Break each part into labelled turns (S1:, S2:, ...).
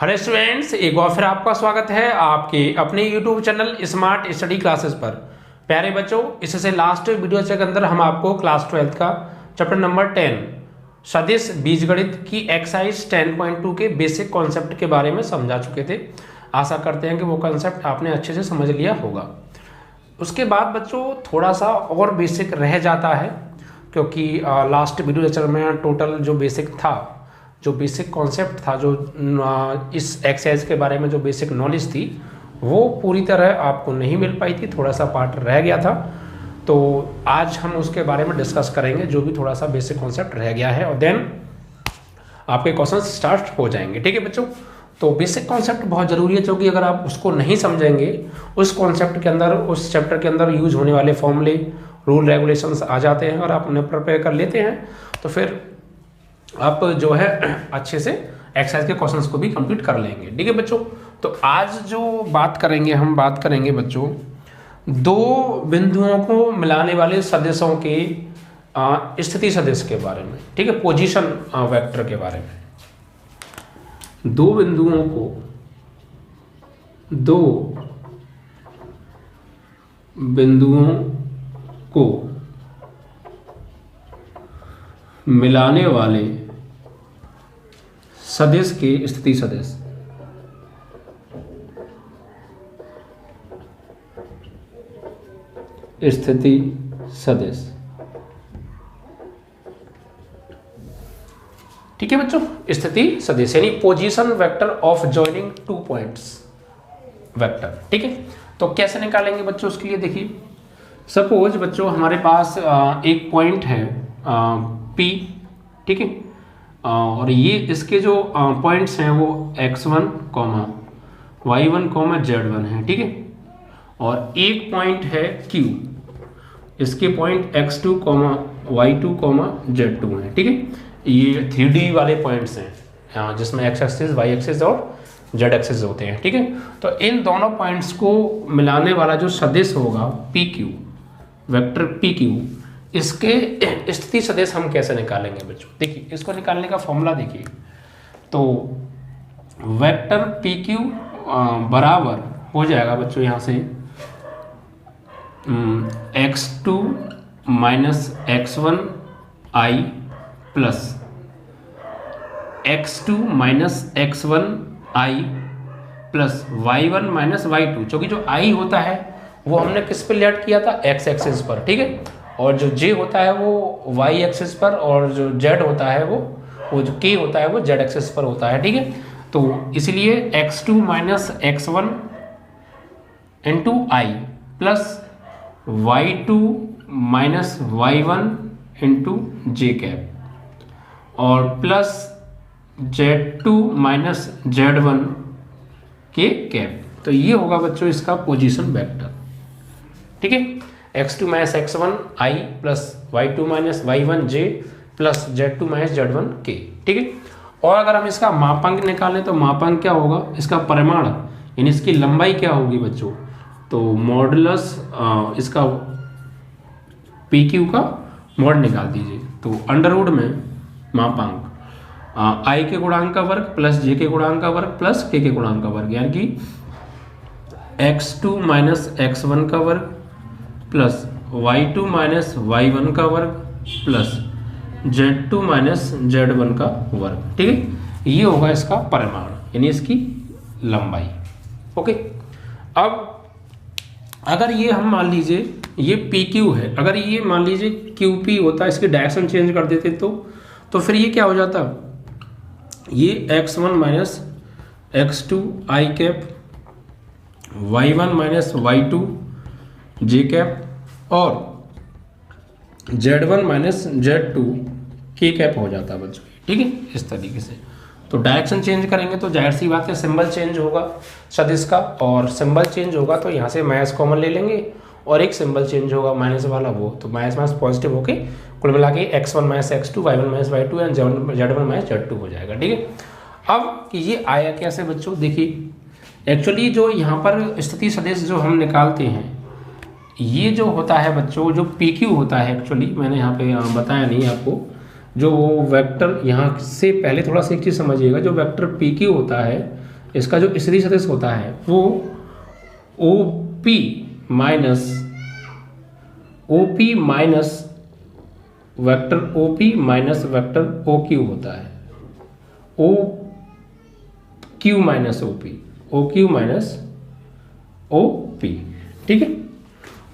S1: Hello students, एक बार फिर आपका स्वागत है आपके अपने YouTube channel smart study classes पर। प्यारे बच्चों, इससे लास्ट वीडियो के अंदर हम आपको क्लास 12 का चैप्टर नंबर 10 सदिश बीजगणित की एक्सरसाइज 10.2 के बेसिक कॉन्सेप्ट के बारे में समझा चुके थे। आशा करते हैं कि वो कॉन्सेप्ट आपने अच्छे से समझ लिया होगा। उसके बाद बच्चों थोड़ा सा और बेसिक रह जाता है, क्योंकि लास्ट वीडियो लेक्चर में टोटल जो बेसिक था, जो बेसिक कॉन्सेप्ट था, जो इस एक्सरसाइज के बारे में जो बेसिक नॉलेज थी, वो पूरी तरह आपको नहीं मिल पाई थी। थोड़ा सा पार्ट रह गया था, तो आज हम उसके बारे में डिस्कस करेंगे, जो भी थोड़ा सा बेसिक कॉन्सेप्ट रह गया है, और देन आपके क्वेश्चन स्टार्ट हो जाएंगे। ठीक है बच्चों, तो बेसिक कॉन्सेप्ट बहुत ज़रूरी है, क्योंकि अगर आप उसको नहीं समझेंगे, उस कॉन्सेप्ट के अंदर, उस चैप्टर के अंदर यूज होने वाले फॉर्मूले, रूल, रेगुलेशंस आ जाते हैं और आप उन्हें प्रिपेयर कर लेते हैं, तो फिर आप जो है अच्छे से एक्सरसाइज के क्वेश्चंस को भी कंप्लीट कर लेंगे। ठीक है बच्चों, तो आज जो बात करेंगे, हम बात करेंगे बच्चों दो बिंदुओं को मिलाने वाले सदिशों के स्थिति सदिश के बारे में। ठीक है, पोजीशन वेक्टर के बारे में। दो बिंदुओं को मिलाने वाले सदिश के स्थिति सदिश। स्थिति सदिश। ठीक है बच्चों, स्थिति सदिश यानी position vector of joining two points vector. ठीक है, तो कैसे निकालेंगे बच्चों? उसके लिए देखिए, सपोज बच्चों हमारे पास एक पॉइंट है P। ठीक है, और ये इसके जो पॉइंट्स हैं वो x1, y1, z1 है। ठीक है, और एक पॉइंट है Q, इसके पॉइंट x2, y2, z2 है। ठीक है, ये 3D वाले पॉइंट्स हैं जिसमें x एक्सिस, y एक्सिस और z एक्सिस होते हैं। ठीक है, तो इन दोनों पॉइंट्स को मिलाने वाला जो सदिश होगा PQ, वेक्टर PQ, इसके स्थिति सदिश हम कैसे निकालेंगे बच्चों? देखिए, इसको निकालने का फॉर्मूला देखिए, तो वेक्टर PQ बराबर हो जाएगा बच्चों यहाँ से x2 minus x1 i plus x2 minus x1 i plus y1 minus y2, क्योंकि जो i होता है वो हमने किस पे लेट किया था? x एक्सिस पर। ठीक है, और जो j होता है वो y एक्सिस पर, और जो z होता है वो जो k होता है वो z एक्सिस पर होता है। ठीक है, तो इसलिए x2 minus x1 into i plus y2 minus y1 into J cap और प्लस z2 माइनस z1 के कैप। तो ये होगा बच्चों इसका पोजीशन वेक्टर। ठीक है, x2 minus x1 i plus y2 minus y1 j plus z2 minus z1 k। ठीक है, और अगर हम इसका मापांक निकालें तो मापांक क्या होगा? इसका परिमाण यानी इसकी लंबाई क्या होगी बच्चों? तो मॉडुलस इसका PQ का मॉड निकाल दीजिए, तो अंडरवुड में मापांक i के गुणांक का वर्ग प्लस j के गुणांक का वर्ग प्लस k के गुणांक का वर्ग, यानी कि x2 माइनस x1 का वर्ग प्लस y2 माइनस y1 का वर्ग प्लस z2 माइनस z1 का वर्ग। ठीक है, ये होगा इसका परिमाण यानी इसकी लंबाई। ओके, अब अगर ये हम मान लीजिए ये PQ है, अगर ये मान लीजिए QP होता, इसकी डायरेक्शन चेंज कर देते तो फिर ये क्या हो जाता? ये x1 minus x2 i cap, y1 minus y2 j cap और z1 minus z2 k cap हो जाता है बच्चों। ठीक है, इस तरीके से। तो डायरेक्शन चेंज करेंगे तो जाहिर सी बात है सिंबल चेंज होगा सदिश का, और सिंबल चेंज होगा तो यहाँ से माइनस कॉमन ले लेंगे, और एक सिंबल चेंज होगा माइनस वाला, वो तो माइनस माइनस पॉजिटिव होके कुल मिला के x1 minus x2, y1 minus y2 and z1 minus z2 हो जाएगा। ठीक है, अब ये आया कैसे बच्चों? देखिए, एक्चुअली जो यहाँ पर स्थिति सदिश जो हम निकालते हैं, ये जो होता है बच्चों, जो PQ होता है, एक्चुअली मैंने यहाँ पे बताया नहीं आपको, जो वेक्टर यहाँ से पहले थोड़ा सा एक चीज़ समझिएगा, जो वेक्टर PQ होता है इसका जो स्थिति सदिश होता है वो OP minus vector OP minus vector OQ होता है। OQ minus OQ minus OP, ठीक है,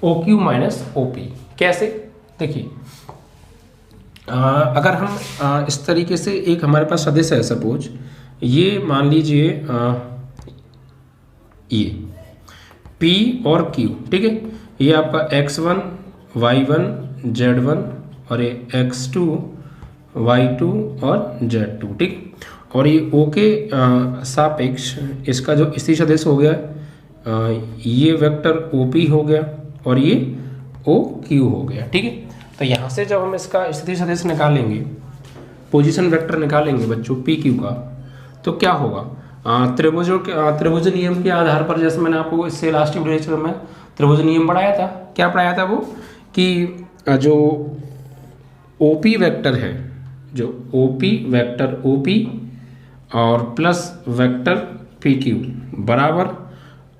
S1: OQ माइनस OP। कैसे? देखिए, अगर हम इस तरीके से एक हमारे पास सदिश है, सपोज ये मान लीजिए ये P और Q, ठीक है, ये आपका x1 y1 z1 और ये x2 y2 और z2, ठीक। और ये O के सापेक्ष इसका जो स्थिति सदिश हो गया, ये वेक्टर OP हो गया और ये OQ हो गया, ठीक है। तो यहाँ से जब हम इसका स्थिति सदिश निकालेंगे, पोजीशन वेक्टर निकालेंगे बच्चों PQ का, तो क्या होगा? त्रिभुज नियम के आधार पर, जैसे मैंने आपको इससे लास्ट वीडियो में त्रिभुज नियम पढ़ाया था। क्या पढ़ाया था वो? कि जो OP वेक्टर है, जो OP वेक्टर OP और प्लस वेक्टर PQ बराबर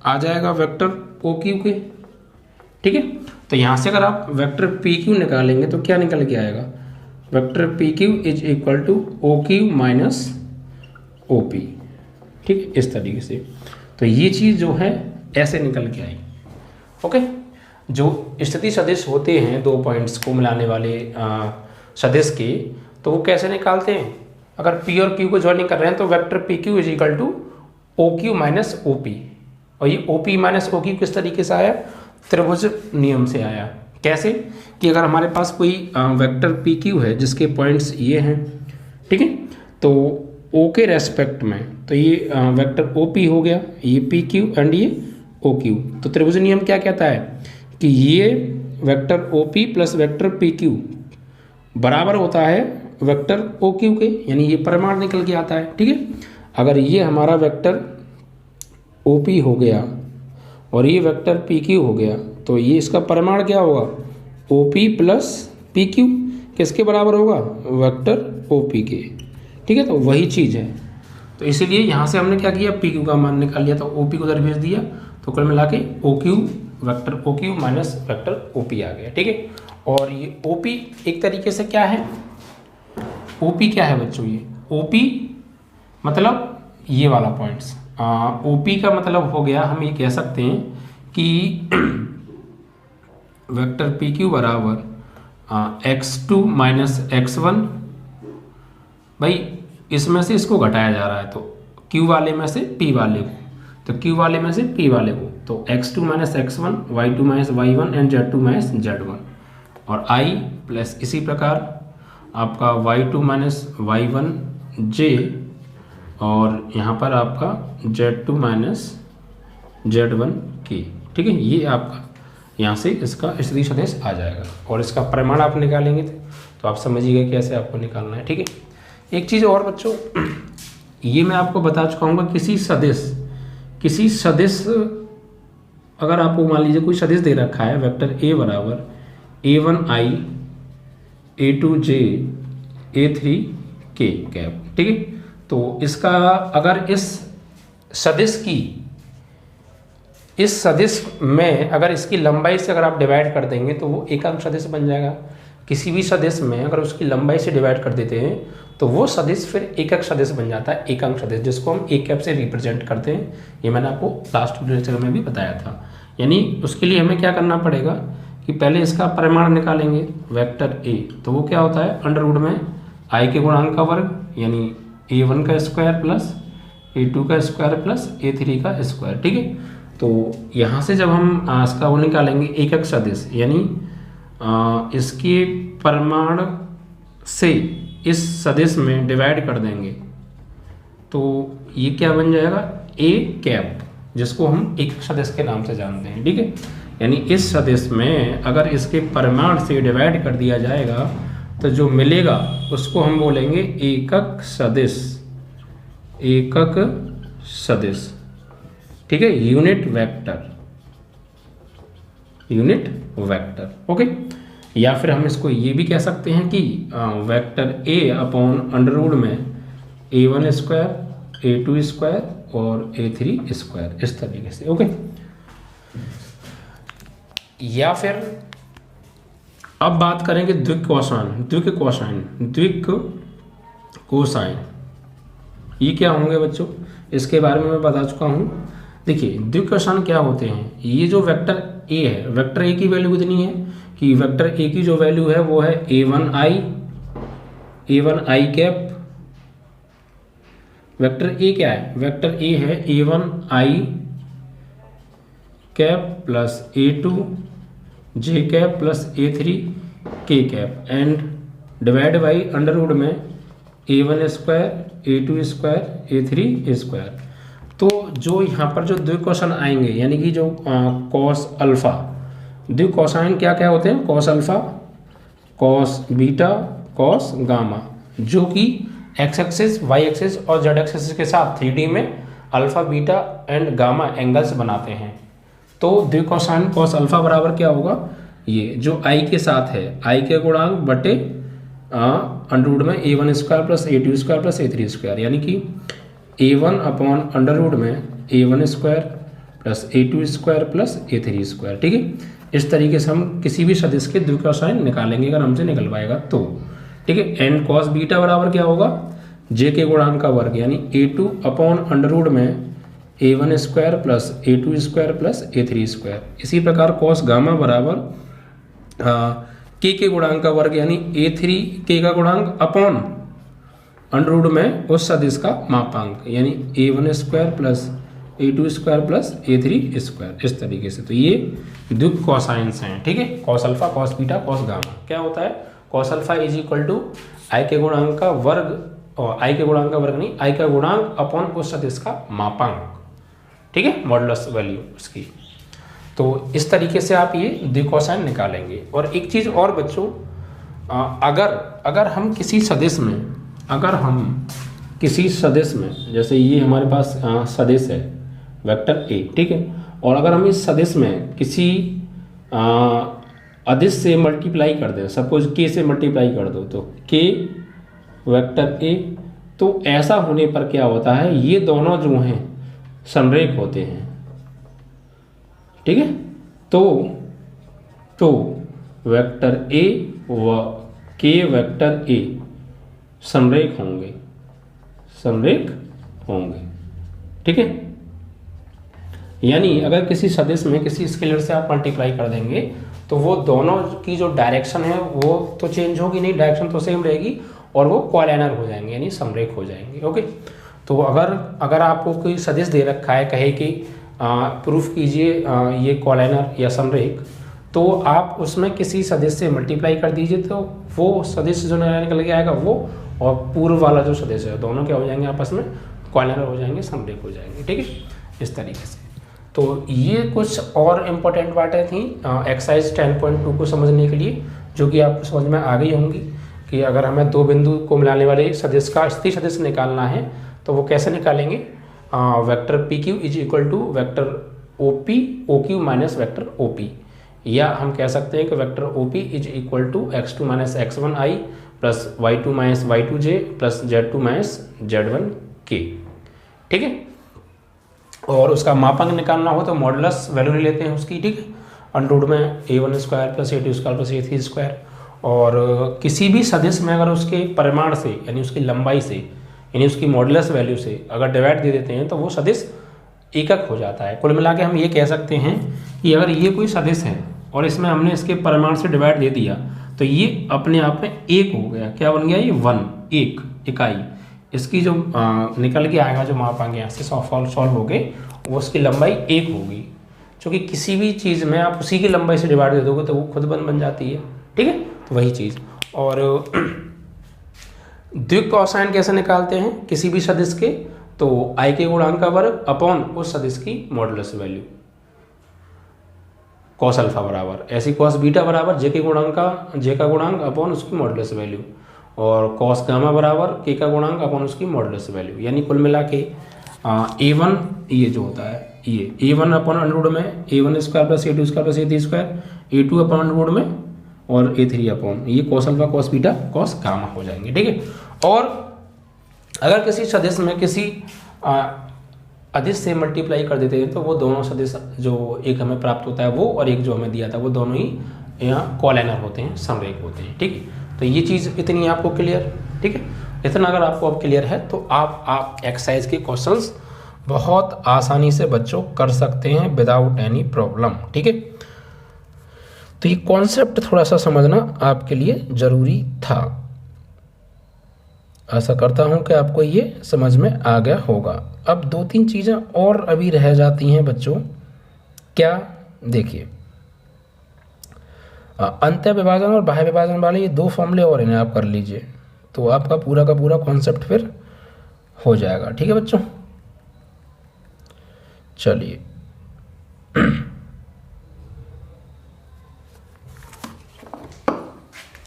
S1: आ जाएगा वेक्टर OQ के, ठीक है। तो यहाँ से अगर आप वेक्टर PQ निकालेंगे तो क्या निकल के आएगा? Vector PQ is equal to OQ minus OP, ठीक है, इस तरीके से। तो ये चीज़ जो है ऐसे निकल के आई, ओके। जो स्थिति सदिश होते हैं दो पॉइंट्स को मिलाने वाले सदिश के, तो वो कैसे निकालते हैं? अगर P और Q को ज्वाइनिंग कर रहे हैं तो vector PQ is equal to OQ minus OP, और ये OP माइनस OQ किस तरीके से आया? त्रिभुज नियम से आया। कैसे? कि अगर हमारे पास कोई वेक्टर PQ है जिसके पॉइंट्स ये हैं, ठीक है, तो O के रेस्पेक्ट में तो ये वेक्टर OP हो गया, ये PQ एंड ये OQ। तो त्रिभुज नियम क्या कहता है कि ये vector OP plus vector PQ बराबर होता है वेक्टर OQ के, यानी ये परिमाण निकल के आता है, ठीक है। अगर ये हमारा वेक्टर OP हो गया और ये वेक्टर PQ हो गया, तो ये इसका परिमाण क्या होगा? OP प्लस PQ किसके बराबर होगा? वेक्टर OP के, ठीक है। तो वही चीज़ है, तो इसीलिए यहाँ से हमने क्या किया? PQ का मान निकाल लिया, तो OP को उधर भेज दिया, तो कुल मिला के OQ vector OQ minus vector OP आ गया, ठीक है। और ये OP एक तरीके से क्या है? OP क्या है बच्चों? ये OP मतलब ये वाला पॉइंट्स, OP का मतलब हो गया, हम ये कह सकते हैं कि वेक्टर PQ बराबर x2 माइनस x1, भाई इसमें से इसको घटाया जा रहा है, तो Q वाले में से P वाले को, तो Q वाले में से P वाले को, तो x2 minus x1, y2 minus y1 and z2 minus z1, और I प्लस इसी प्रकार आपका y2 माइनस y1 j, और यहाँ पर आपका z2 माइनस z1 k, ठीक है। ये आपका यहाँ से इसका स्थिति सदिश आ जाएगा, और इसका परिमाण आप निकालेंगे तो आप समझिएगा कैसे आपको निकालना है, ठीक है। एक चीज़ और बच्चों, ये मैं आपको बता चुका हूँ, किसी सदिश अगर आपको मान लीजिए कोई सदिश दे रखा है, वेक्टर A बराबर A1i A2j A3k कैप, ठीक है। तो इसका अगर इस सदिश में अगर इसकी लंबाई से अगर आप डिवाइड कर देंगे तो वो एक अंक सदिश बन जाएगा। किसी भी सदिश में अगर उसकी लंबाई से डिवाइड कर देते हैं तो वो सदिश फिर एक अंक सदिश बन जाता है, एक अंक सदिश, जिसको हम एक कैप से रिप्रेजेंट लेक्चर हैं। ये मैंने आपको लास्ट लेक्चर में भी बताया था। यानी उसके लिए हमें क्या करना पड़ेगा कि पहले इसका परिमाण निकालेंगे वेक्टर A, तो वो क्या होता है अंडर रूट में I के गुणांक का वर्ग, यानी A1 का स्क्वायर प्लस A2 का स्क्वायर प्लस A3 का स्क्वायर, ठीक है। तो यहाँ से जब हम इसका वो निकालेंगे एकक सदिश, यानी इसके परिमाण से इस सदिश में डिवाइड कर देंगे तो ये क्या बन जाएगा A कैप, जिसको हम एकक सदिश के नाम से जानते हैं, ठीक है। यानी इस सदिश में अगर इसके परिमाण से डिवाइड कर दिया जाएगा तो जो मिलेगा उसको हम बोलेंगे एकक सदिश, एकक सदिश, ठीक है, यूनिट वेक्टर, ओके। या फिर हम इसको ये भी कह सकते हैं कि vector A upon under root में A1 स्क्वायर A2 स्क्वायर और A3 स्क्वायर, इस तरीके से। ओके, या फिर अब बात करेंगे द्विक कोसाइन। ये क्या होंगे बच्चों, इसके बारे में मैं बता चुका हूँ। देखिए द्विक कोसाइन क्या होते हैं, ये जो वेक्टर ए है, वेक्टर ए की वैल्यू कितनी है कि वेक्टर ए की जो वैल्यू है वो है A1i कैप। वेक्टर ए क्या है, वेक्टर ए है A1i cap plus A2j cap plus A3k cap and divide by under root में A1 square, A2 square, A3 square. तो जो यहाँ पर जो द्विक कोसाइन आएंगे यानी कि जो कॉस अल्फा, द्विक कोसाइन क्या क्या होते हैं, cos alpha, cos beta, cos gamma, जो कि एक्स एक्सिस, वाई एक्सिस और जेड एक्सिस के साथ 3D में alpha, beta and gamma angles बनाते हैं। तो द्विक कोसाइन कॉस अल्फा बराबर क्या होगा, ये जो आई के साथ है, आई के गुणांक बटे अंडर रूट में A1 square plus A2 square plus A3 square, यानी कि A1 अपॉन अंडर रूट में A1 square plus A2 square plus A3 square. ठीक है, इस तरीके से हम किसी भी सदिश के द्विक कोसाइन निकालेंगे अगर हमसे निकल पाएगा तो। ठीक है, एंड कॉस बीटा बराबर क्या होगा, जे के गुणांक का वर्ग, यानी A2 अपॉन अंडर रूट में A1 square plus A2 square plus A3 square. इसी प्रकार कॉस गामा बराबर के गुणांक का वर्ग, यानी A3 का गुणांक अपॉन अंडर रूट में उस सदिश का मापांक, यानी A1 square plus A2 square plus A3 square, इस तरीके से। तो ये द्विक कोसाइंस हैं। ठीक है, cos alpha, cos beta, cos gamma क्या होता है, cos alpha is equal to i के गुणांक का वर्ग, और आई के गुणांक का वर्ग नहीं, आई का गुणांक अपॉन उस सदिश का मापांक। ठीक है, मॉडुलस वैल्यू उसकी। तो इस तरीके से आप ये द्विक कोसाइन निकालेंगे। और एक चीज़ और बच्चों, अगर हम किसी सदिश में, जैसे ये हमारे पास सदिश है वेक्टर ए, ठीक है, और अगर हम इस सदिश में किसी अदिश से मल्टीप्लाई कर दें, सपोज के से मल्टीप्लाई कर दो तो के वेक्टर ए, तो ऐसा होने पर क्या होता है, ये दोनों जो हैं समरेख होते हैं। ठीक है, तो वेक्टर ए व के वेक्टर ए समरेख होंगे। ठीक है, यानी अगर किसी सदिश में किसी स्केलर से आप मल्टीप्लाई कर देंगे तो वो दोनों की जो डायरेक्शन है वो तो चेंज होगी नहीं, डायरेक्शन तो सेम रहेगी और वो कोलाइनर हो जाएंगे, यानी समरेख हो जाएंगे। ओके, तो अगर आपको कोई सदिश दे रखा है, कहे कि प्रूफ कीजिए ये कोलाइनर या समरेख, तो आप उसमें किसी सदिश से मल्टीप्लाई कर दीजिए, तो वो सदिश जो नया निकल के आएगा वो और पूर्व वाला जो सदिश है दोनों क्या हो जाएंगे, आपस में कोलाइनर हो जाएंगे, समरेख हो जाएंगे। ठीक है, इस तरीके से। तो ये कुछ और इम्पोर्टेंट बातें थी एक्सरसाइज 10.2 को समझने के लिए, जो कि आपको समझ में आ गई होंगी कि अगर हमें दो बिंदु को मिलाने वाले सदिश का स्थिर सदिश निकालना है तो वो कैसे निकालेंगे। Vector P Q is equal to vector O P O Q minus vector O P, या हम कह सकते हैं कि vector O P is equal to x2 minus x1i plus y2 minus y2j plus z2 minus z1k। ठीक है, और उसका मापांक निकालना हो तो मॉडुलस वैल्यू ले लेते हैं उसकी। ठीक है, अंडर रूट में A1 square plus A2 square plus A3 square. और किसी भी सदिश में अगर उसके परिमाण से, यानी उसकी लंबाई से, यानी उसकी मॉडुलस वैल्यू से अगर डिवाइड दे देते हैं तो वो सदिश एकक हो जाता है। कुल मिला के हम ये कह सकते हैं कि अगर ये कोई सदिश है और इसमें हमने इसके परिमाण से डिवाइड दे दिया तो ये अपने आप में एक हो गया। क्या बन गया, ये 1 एक इकाई। इसकी जो निकल के आएगा जो मापांक यहाँ से सॉल्व हो गए, वो उसकी लंबाई 1 होगी। क्योंकि किसी भी चीज़ में आप उसी की लंबाई से डिवाइड दे दोगे तो वो खुद बन जाती है। ठीक है, तो वही चीज़। और द्विक कोसाइन कैसे निकालते हैं किसी भी सदिश के, तो आई के गुणांक का वर्ग अपॉन उस सदिश की मॉडुलस वैल्यू, कॉस अल्फा बराबर, ऐसी कॉस बीटा बराबर जे का गुणांक अपॉन उसकी मॉडुलस वैल्यू, और कॉस गामा बराबर के का गुणांक अपॉन उसकी मॉडुलस वैल्यू। यानी कुल मिला के A1 ये जो होता है, ये A1 अपॉन अंडर रूट में A1 square plus A2 square plus A3 square, A2 upon under root में और A3 अपॉन ये cos alpha cos beta cos gamma हो जाएंगे। ठीक है, और अगर किसी सदिश में किसी अदिश से मल्टीप्लाई कर देते हैं तो वो दोनों सदिश जो एक हमें प्राप्त होता है वो और एक जो हमें दिया था वो दोनों ही यहाँ कोलाइनर होते हैं, समरेख होते हैं। ठीक है, तो ये चीज़ इतनी आपको क्लियर। ठीक है, इतना अगर आपको अब क्लियर है तो आप एक्सरसाइज के क्वेश्चंस बहुत आसानी से बच्चों कर सकते हैं विदाउट एनी प्रॉब्लम। ठीक है, तो ये कॉन्सेप्ट थोड़ा सा समझना आपके लिए ज़रूरी था। आशा करता हूँ कि आपको ये समझ में आ गया होगा। अब 2-3 चीज़ें और अभी रह जाती हैं बच्चों। क्या, देखिए अंत्य विभाजन और बाह्य विभाजन वाले ये 2 फॉर्मूले और इन्हें आप कर लीजिए तो आपका पूरा का पूरा कॉन्सेप्ट फिर हो जाएगा। ठीक है बच्चों, चलिए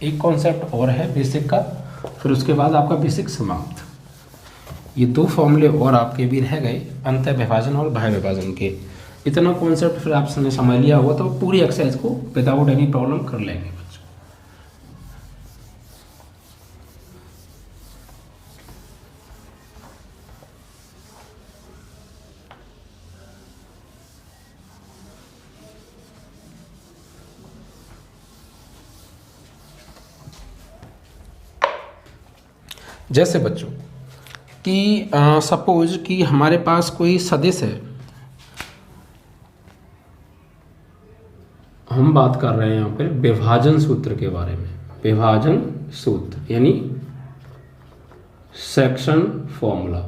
S1: एक कॉन्सेप्ट और है बेसिक का, फिर उसके बाद आपका बेसिक समाप्त। ये 2 फॉर्मूले और आपके भी रह गए, अंत्य विभाजन और बाह्य विभाजन के। इतना कॉन्सेप्ट फिर आपने समझ लिया होगा तो पूरी एक्सरसाइज को विदाउट एनी प्रॉब्लम कर लेंगे बच्चों। जैसे बच्चों कि सपोज कि हमारे पास कोई सदिश है, हम बात कर रहे हैं यहाँ पर विभाजन सूत्र के बारे में। विभाजन सूत्र यानी सेक्शन फॉर्मूला।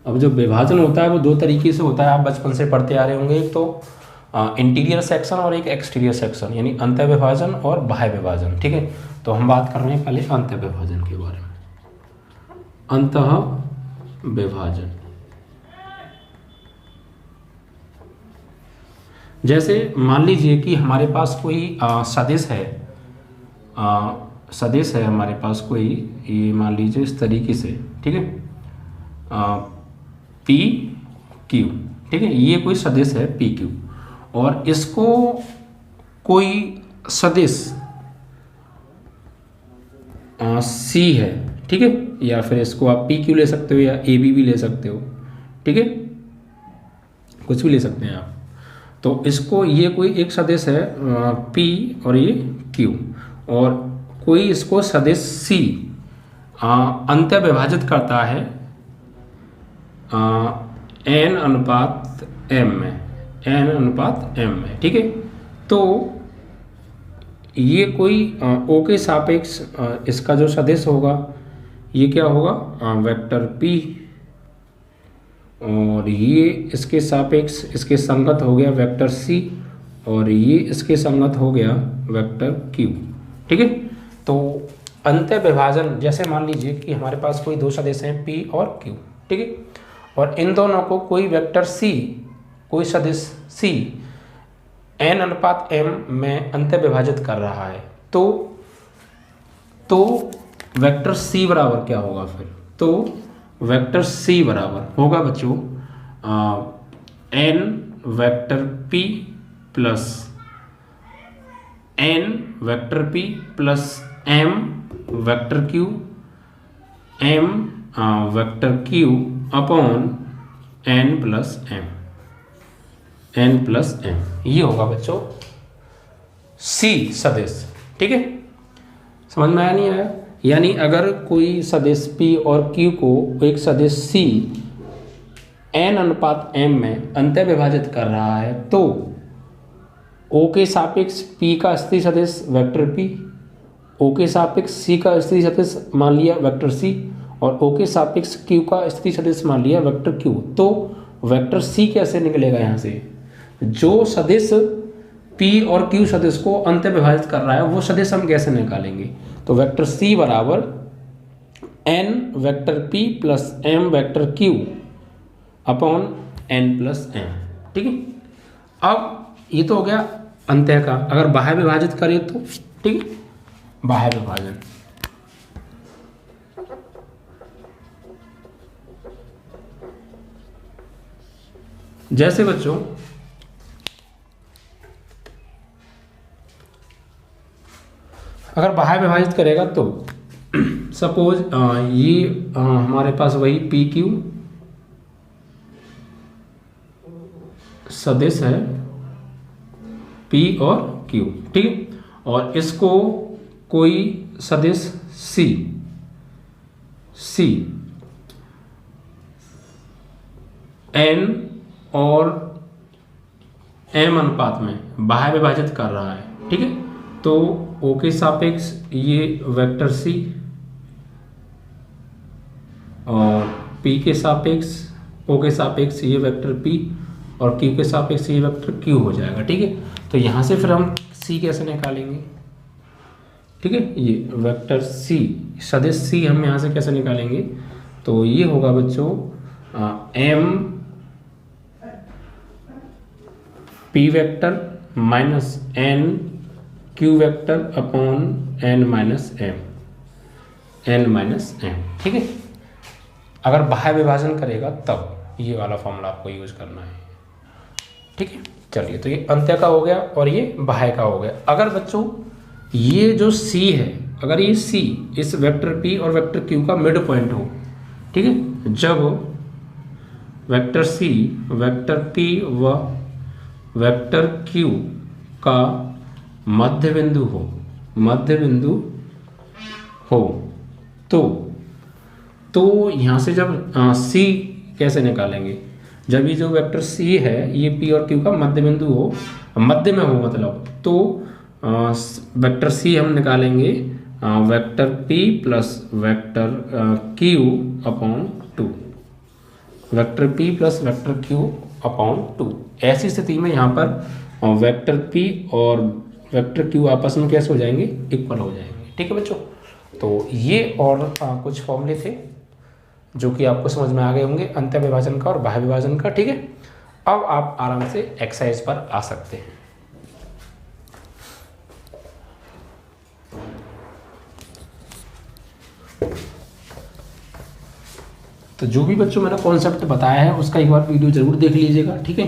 S1: अब जो विभाजन होता है वो 2 तरीके से होता है, आप बचपन से पढ़ते आ रहे होंगे। एक तो इंटीरियर सेक्शन और एक एक्सटीरियर सेक्शन, यानी अंत्य विभाजन और बाह्य विभाजन। ठीक है, तो हम बात कर रहे हैं पहले अंत्य विभाजन के बारे में। अंतः विभाजन, जैसे मान लीजिए कि हमारे पास कोई सदिश है, सदिश है हमारे पास कोई, ये मान लीजिए इस तरीके से। ठीक है, पी क्यू। ठीक है, ये कोई सदिश है पी क्यू और इसको कोई सदिश सी है। ठीक है, या फिर इसको आप पी क्यू ले सकते हो या ए बी भी ले सकते हो। ठीक है, कुछ भी ले सकते हैं आप। तो इसको, ये कोई एक सदिश है पी और ये क्यू, और कोई इसको सदिश सी अंत्य विभाजित करता है एन अनुपात एम में, एन अनुपात एम में। ठीक है, तो ये कोई ओ के सापेक्ष इसका जो सदिश होगा ये क्या होगा, वेक्टर पी, और ये इसके सापेक्ष इसके संगत हो गया वेक्टर सी, और ये इसके संगत हो गया वेक्टर क्यू। ठीक है, तो अंत्य विभाजन, जैसे मान लीजिए कि हमारे पास कोई 2 सदिश हैं पी और क्यू। ठीक है, और इन दोनों को कोई वेक्टर सी, कोई सदिश सी एन अनुपात एम में अंत्य विभाजित कर रहा है, तो वेक्टर सी बराबर क्या होगा फिर, तो वेक्टर सी बराबर होगा बच्चों N vector P plus N vector P plus M vector Q, M vector Q upon N plus M, N plus M. ये होगा बच्चों सी सदिश। ठीक है, समझ में आया नहीं आया? यानी अगर कोई सदिश P और Q को एक सदिश C n अनुपात m में अंत्य विभाजित कर रहा है तो O के सापेक्ष P का स्थिर सदिश वेक्टर P, O के सापेक्ष C का स्थिर सदिश मान लिया वेक्टर C, और O के सापेक्ष Q का स्थिर सदिश मान लिया वेक्टर Q। तो वेक्टर C कैसे निकलेगा यहाँ से? जो सदिश P और Q सदिश को अंत्य विभाजित कर रहा है वो सदिश हम कैसे निकालेंगे? तो वेक्टर C बराबर n vector P plus m vector Q upon n plus m। ठीक है, अब ये तो हो गया अंत्य का। अगर बाह्य विभाजित करें तो ठीक है, बाह्य विभाजन जैसे बच्चों अगर बाह्य विभाजित करेगा तो सपोज ये हमारे पास वही पी क्यू सदिश है P और Q, ठीक है, और इसको कोई सदिश C N और M अनुपात में बाह्य विभाजित कर रहा है, ठीक है। तो O के सापेक्ष ये वेक्टर C और P के सापेक्ष O के सापेक्ष ये वेक्टर P और Q के सापेक्ष ये वेक्टर Q हो जाएगा, ठीक है। तो यहाँ से फिर हम C कैसे निकालेंगे, ठीक है, ये वेक्टर C सदिश C हम यहाँ से कैसे निकालेंगे, तो ये होगा बच्चों M P vector minus N Q vector upon N minus M, ठीक है। अगर बाह्य विभाजन करेगा तब ये वाला फॉर्मूला आपको यूज करना है, ठीक है। चलिए, तो ये अंत्य का हो गया और ये बाह्य का हो गया। अगर बच्चों ये जो C है, अगर ये C इस वेक्टर P और वेक्टर Q का मिड पॉइंट हो, ठीक है, जब वेक्टर C वेक्टर P व वेक्टर Q का मध्य बिंदु हो तो यहाँ से जब C कैसे निकालेंगे, जब ये जो वेक्टर C है ये P और Q का मध्य बिंदु हो, मध्य में हो मतलब, तो वेक्टर C हम निकालेंगे vector P plus vector Q upon 2, vector P plus vector Q upon 2। ऐसी स्थिति में यहाँ पर वेक्टर P और वेक्टर Q आपस में कैसे हो जाएंगे, इक्वल हो जाएंगे, ठीक है बच्चों। तो ये और कुछ फॉर्मूले थे जो कि आपको समझ में आ गए होंगे, अंत्य विभाजन का और बाह्य विभाजन का, ठीक है। अब आप आराम से एक्सरसाइज पर आ सकते हैं। तो जो भी बच्चों मैंने कॉन्सेप्ट बताया है उसका एक बार वीडियो जरूर देख लीजिएगा, ठीक है।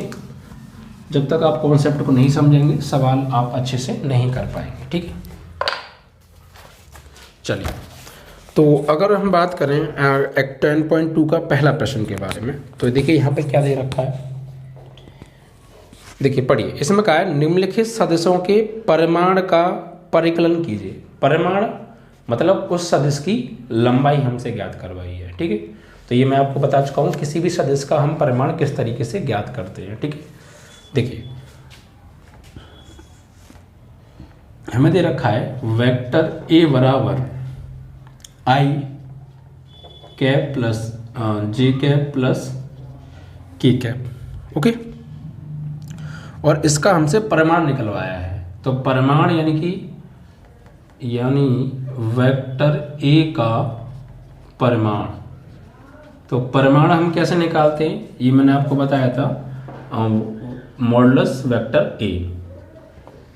S1: जब तक आप कॉन्सेप्ट को नहीं समझेंगे सवाल आप अच्छे से नहीं कर पाएंगे, ठीक है। चलिए, तो अगर हम बात करें 10.2 का पहला प्रश्न के बारे में, तो देखिए यहाँ पे क्या दे रखा है, देखिए पढ़िए। इसमें कहा है निम्नलिखित सदिशों के परिमाण का परिकलन कीजिए। परिमाण मतलब उस सदिश की लंबाई हमसे ज्ञात करवाई है, ठीक है। तो ये मैं आपको बता चुका हूँ, किसी भी सदिश का हम परिमाण किस तरीके से ज्ञात करते हैं, ठीक है। देखिए हमें दे रखा है वेक्टर A बराबर I cap plus J cap plus K cap, okay. और इसका हमसे परिमाण निकलवाया है, तो परिमाण यानी वेक्टर A का परिमाण, तो परिमाण हम कैसे निकालते हैं, ये मैंने आपको बताया था, मॉडुलस वेक्टर A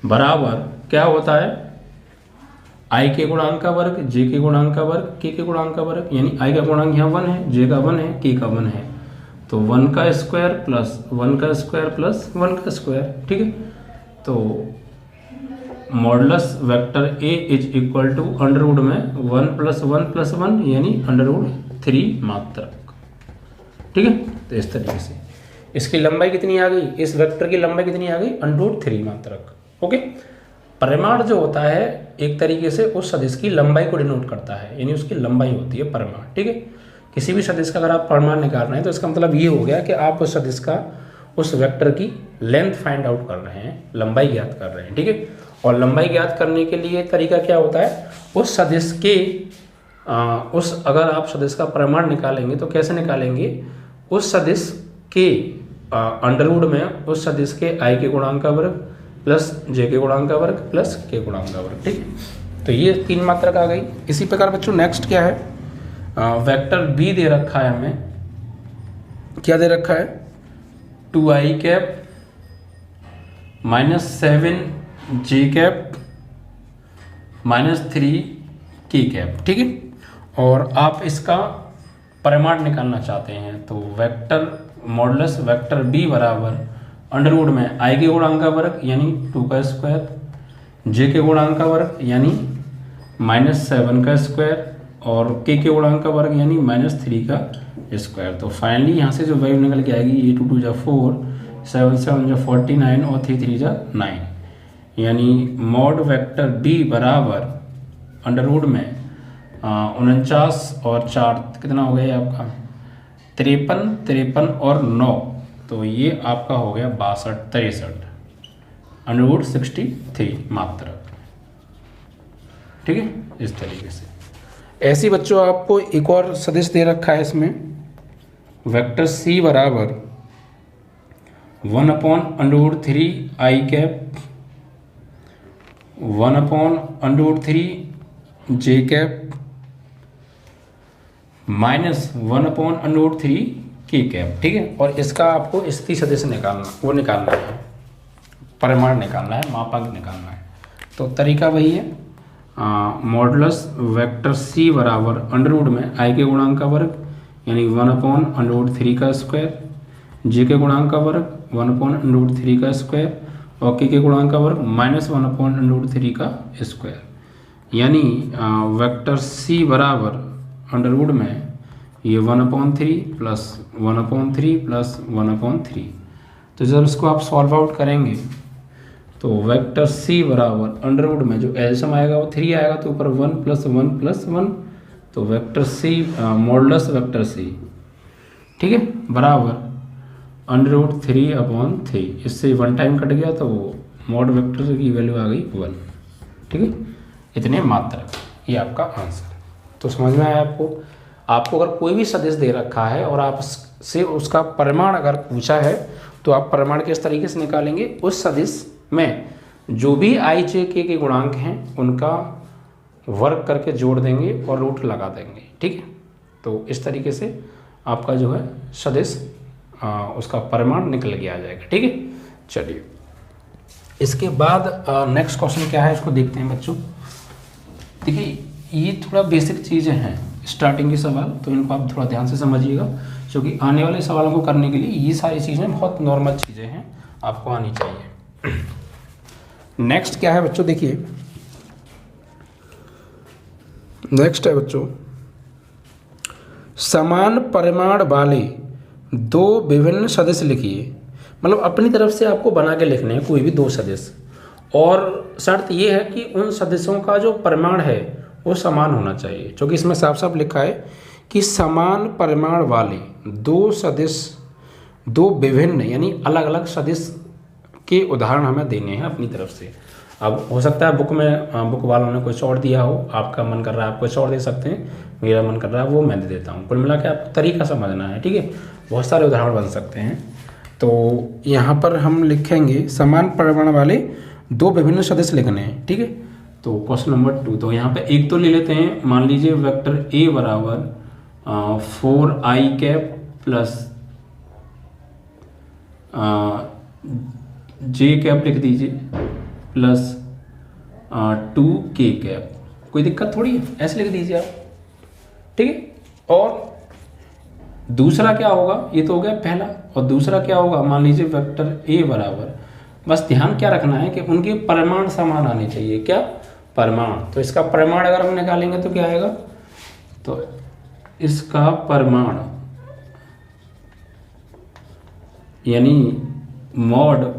S1: बराबर क्या होता है, I के गुणांक का वर्ग, J के गुणांक का वर्ग, K के गुणांक का वर्ग, यानी I का गुणांक यहाँ 1 है, J का 1 है, K का 1 है, तो 1 का स्क्वायर प्लस 1 का स्क्वायर प्लस 1 का स्क्वायर, ठीक है। तो modulus vector A is equal to under root में 1 प्लस 1 प्लस 1 यानी अंडर रूट 3 मात्रक, ठीक है। तो इस तरीके से इसकी लंबाई कितनी आ गई, इस वेक्टर की लंबाई कितनी आ गई, अंडर रूट 3 मात्रक, ओके। परिमाण जो होता है एक तरीके से उस सदिश की लंबाई को डिनोट करता है, यानी उसकी लंबाई होती है परिमाण, ठीक है। किसी भी सदिश का अगर आप परिमाण निकाल रहे हैं तो इसका मतलब ये हो गया कि आप उस सदिश का उस वेक्टर की लेंथ फाइंड आउट कर रहे हैं, लंबाई ज्ञात कर रहे हैं, ठीक है। और लंबाई ज्ञात करने के लिए तरीका क्या होता है, उस सदिश के अगर आप सदिश का परिमाण निकालेंगे तो कैसे निकालेंगे, उस सदिश के अंडर रूट में उस सदिश के I के गुणांक का वर्ग प्लस J के गुणांक का वर्ग प्लस K गुणांक का वर्ग, ठीक है। तो ये 3 मात्रक आ गई। इसी प्रकार बच्चों नेक्स्ट क्या है, वेक्टर B दे रखा है हमें, क्या दे रखा है, 2I cap minus 7J cap minus 3K cap, ठीक है। और आप इसका परिमाण निकालना चाहते हैं, तो वेक्टर मॉडुलस वेक्टर B बराबर अंडर रूट में I के गुणांक का वर्ग यानी 2 का स्क्वायर, J के गुणांक का वर्ग यानी माइनस 7 का स्क्वायर और K के गुणांक का वर्ग यानी माइनस 3 का स्क्वायर। तो फाइनली यहाँ से जो वैल्यू निकल के आएगी, ये 2 2 जा 4, 7 7 जो 49 और 3 3 जा 9, यानी मॉड वेक्टर बी बराबर अंडर रूट में 49 और 4 कितना हो गया आपका 53, 53 और 9, तो ये आपका हो गया 62 63 अंडर रूट 63 मात्रक। ठीक है, इस तरीके से। ऐसे बच्चों आपको एक और सदिश दे रखा है इसमें, वेक्टर सी बराबर 1/√3 आई कैप 1/√3 जे कैप -1/√3 के कैप। ठीक है, और इसका आपको स्थिति सदिश निकालना है, परिमाण निकालना है, मापांक निकालना है। तो तरीका वही है, मॉडुलस वेक्टर सी बराबर अंडर रूट में आई के गुणांक का वर्ग यानी 1/√3 का स्क्वायर, जे के गुणांक का वर्ग 1/√3 का स्क्वायर और के गुणांक का वर्ग -1/√3 का स्क्वायर, यानी वेक्टर सी बराबर अंडर रूट में ये 1/3 प्लस 1/3 प्लस 1/3। तो जब इसको आप सॉल्व आउट करेंगे तो वेक्टर सी बराबर अंडर रूट में जो एलसीएम आएगा वो 3 आएगा, तो ऊपर 1 + 1 + 1, तो vector C modulus vector C, ठीक है, बराबर अंडर रूट 3/3। इससे 1 टाइम कट गया तो मॉड वेक्टर की वैल्यू आ गई 1। ठीक है, इतने मात्रक, ये आपका आंसर। तो समझ में आया आपको। आपको अगर कोई भी सदिश दे रखा है और आप से उसका परिमाण अगर पूछा है तो आप परिमाण किस तरीके से निकालेंगे, उस सदिश में जो भी आई जे के गुणांक हैं उनका वर्ग करके जोड़ देंगे और रूट लगा देंगे। ठीक है, तो इस तरीके से आपका जो है सदिश उसका परिमाण निकल के आ जाएगा। ठीक है, चलिए इसके बाद नेक्स्ट क्वेश्चन क्या है इसको देखते हैं बच्चों। देखिए ये थोड़ा बेसिक चीज़ें हैं, स्टार्टिंग के सवाल, तो इनको आप थोड़ा ध्यान से समझिएगा, क्योंकि आने वाले सवालों को करने के लिए ये सारी चीज़ें बहुत नॉर्मल चीज़ें हैं, आपको आनी चाहिए। नेक्स्ट क्या है बच्चों, देखिए नेक्स्ट है बच्चों, समान परिमाण वाले दो विभिन्न सदिश लिखिए। मतलब अपनी तरफ से आपको बना के लिखने हैं कोई भी दो सदिश, और शर्त ये है कि उन सदिशों का जो परिमाण है वो समान होना चाहिए, क्योंकि इसमें साफ साफ लिखा है कि समान परिमाण वाले दो सदिश, दो विभिन्न यानी अलग अलग सदिश के उदाहरण हमें देने हैं अपनी तरफ से। अब हो सकता है बुक वालों ने कुछ और दिया हो, आपका मन कर रहा है आप कुछ और दे सकते हैं, मेरा मन कर रहा है वो मैं दे देता हूँ। कुल मिला के आपको तरीका समझना है। ठीक है, बहुत सारे उदाहरण बन सकते हैं। तो यहाँ पर हम लिखेंगे समान परिमाण वाले दो विभिन्न सदिश लिखने हैं। ठीक है, तो क्वेश्चन नंबर 2, तो यहाँ पे एक तो ले लेते हैं, मान लीजिए वेक्टर ए बराबर 4i cap plus J cap लिख दीजिए प्लस 2k कैप, कोई दिक्कत थोड़ी है, ऐसे लिख दीजिए आप। ठीक है, और दूसरा क्या होगा, ये तो हो गया पहला, और दूसरा क्या होगा, मान लीजिए वेक्टर ए बराबर, बस ध्यान क्या रखना है कि उनके परिमाण समान आने चाहिए। क्या परिमाण, तो इसका परिमाण अगर हम निकालेंगे तो क्या आएगा, तो इसका परिमाण यानी मॉड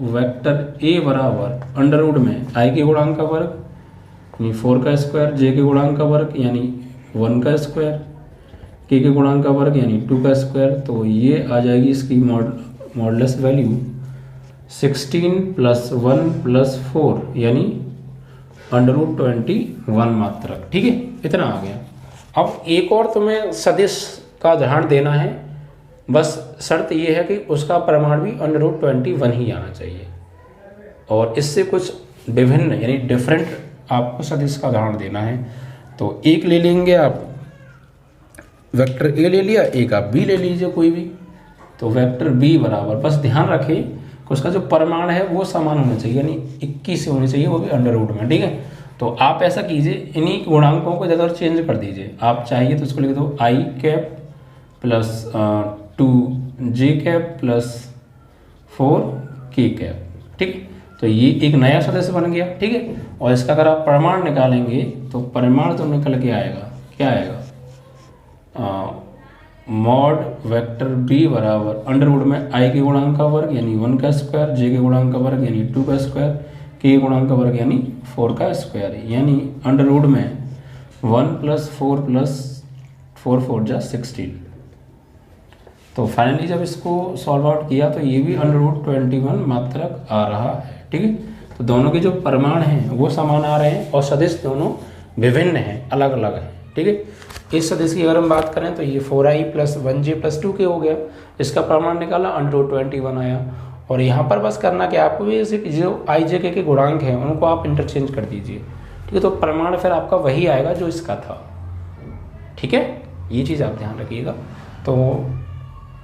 S1: वेक्टर ए बराबर अंडर रूट में आई के गुणांक का वर्ग यानी 4 का स्क्वायर, जे के गुणांक का वर्ग यानी 1 का स्क्वायर, के गुणांक का वर्ग यानी 2 का स्क्वायर। तो ये आ जाएगी इसकी मॉडुलस वैल्यू 16 + 1 + 4 यानी अंडर रूट 21 मात्रक। ठीक है, इतना आ गया। अब एक और तुम्हें सदिश का उदाहरण देना है, बस शर्त ये है कि उसका परिमाण भी अंडर रूट 21 ही आना चाहिए, और इससे कुछ विभिन्न यानी डिफरेंट आपको सदिश का उदाहरण देना है। तो एक ले लेंगे आप, वेक्टर ए ले लिया, एक आप बी ले लीजिए कोई भी। तो वेक्टर बी बराबर, बस ध्यान रखें कि उसका जो परिमाण है वो समान होना चाहिए, यानी 21 से होनी चाहिए, वो भी अंडर रूट में। ठीक है, तो आप ऐसा कीजिए, इन्हीं गुणांकों को इधर चेंज कर दीजिए। आप चाहिए तो इसको लिख दो i cap plus 2j cap plus 4k cap. ठीक है, तो ये एक नया सदस्य बन गया। ठीक है, और इसका अगर आप परिमाण निकालेंगे तो परिमाण तो निकल के आएगा, क्या आएगा, मॉड वेक्टर बी बराबर अंडर रूट में आई के गुणांक का वर्ग यानी 1 का स्क्वायर, जे के गुणांक का वर्ग यानी 2 का स्क्वायर, के गुणांक का वर्ग यानी 4 का स्क्वायर, यानी अंडर रूट में 1 + 4 + 4 4 जा 16। तो फाइनली जब इसको सॉल्व आउट किया तो ये भी अंडर रूट 21 मात्रक आ रहा है। ठीक है, तो दोनों के जो परिमाण हैं वो समान आ रहे हैं और सदिश दोनों विभिन्न हैं, अलग अलग हैं। ठीक है, इस सदिश की अगर हम बात करें तो ये 4i + 1j + 2k हो गया, इसका परिमाण निकाला अंडर रूट 21 आया। और यहाँ पर बस करना कि आपको भी जैसे जो i j k के गुणांक हैं उनको आप इंटरचेंज कर दीजिए। ठीक है, तो परिमाण फिर आपका वही आएगा जो इसका था। ठीक है, ये चीज़ आप ध्यान रखिएगा। तो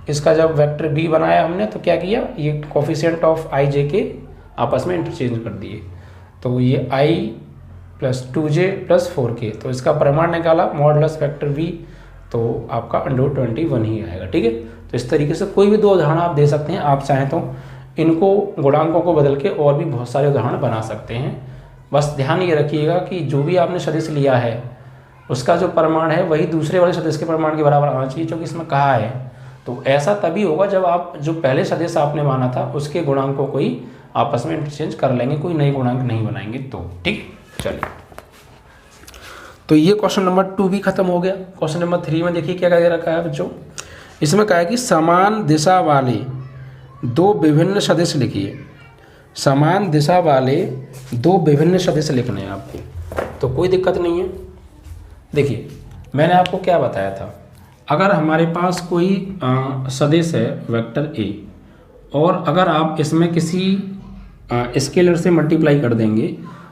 S1: इसका जब वेक्टर बी बनाया हमने तो क्या किया, ये coefficient of i j k आपस में इंटरचेंज कर दिए। तो ये i + 2j + 4k, तो इसका परिमाण निकाला मॉडुलस वेक्टर v, तो आपका अंडर रूट 21 ही आएगा। ठीक है, तो इस तरीके से कोई भी दो उदाहरण आप दे सकते हैं। आप चाहें तो इनको गुणांकों को बदल के और भी बहुत सारे उदाहरण बना सकते हैं। बस ध्यान ये रखिएगा कि जो भी आपने सदिश लिया है उसका जो परिमाण है वही दूसरे वाले सदिश के परिमाण के बराबर आना चाहिए, जो कि इसमें कहा है। तो ऐसा तभी होगा जब आप जो पहले सदिश आपने माना था उसके गुणांकों को ही आपस में इंटरचेंज कर लेंगे, कोई नए गुणांक नहीं बनाएंगे। तो ठीक, चलिए, तो ये क्वेश्चन नंबर 2 भी खत्म हो गया। क्वेश्चन नंबर 3 में देखिए क्या दे रखा है बच्चों, इसमें कहा है कि समान दिशा वाले दो विभिन्न सदिश लिखिए। समान दिशा वाले दो विभिन्न सदिश लिखने हैं आपको, तो कोई दिक्कत नहीं है। देखिए मैंने आपको क्या बताया था, अगर हमारे पास कोई सदिश है वेक्टर ए और अगर आप इसमें किसी स्केलर से मल्टीप्लाई कर देंगे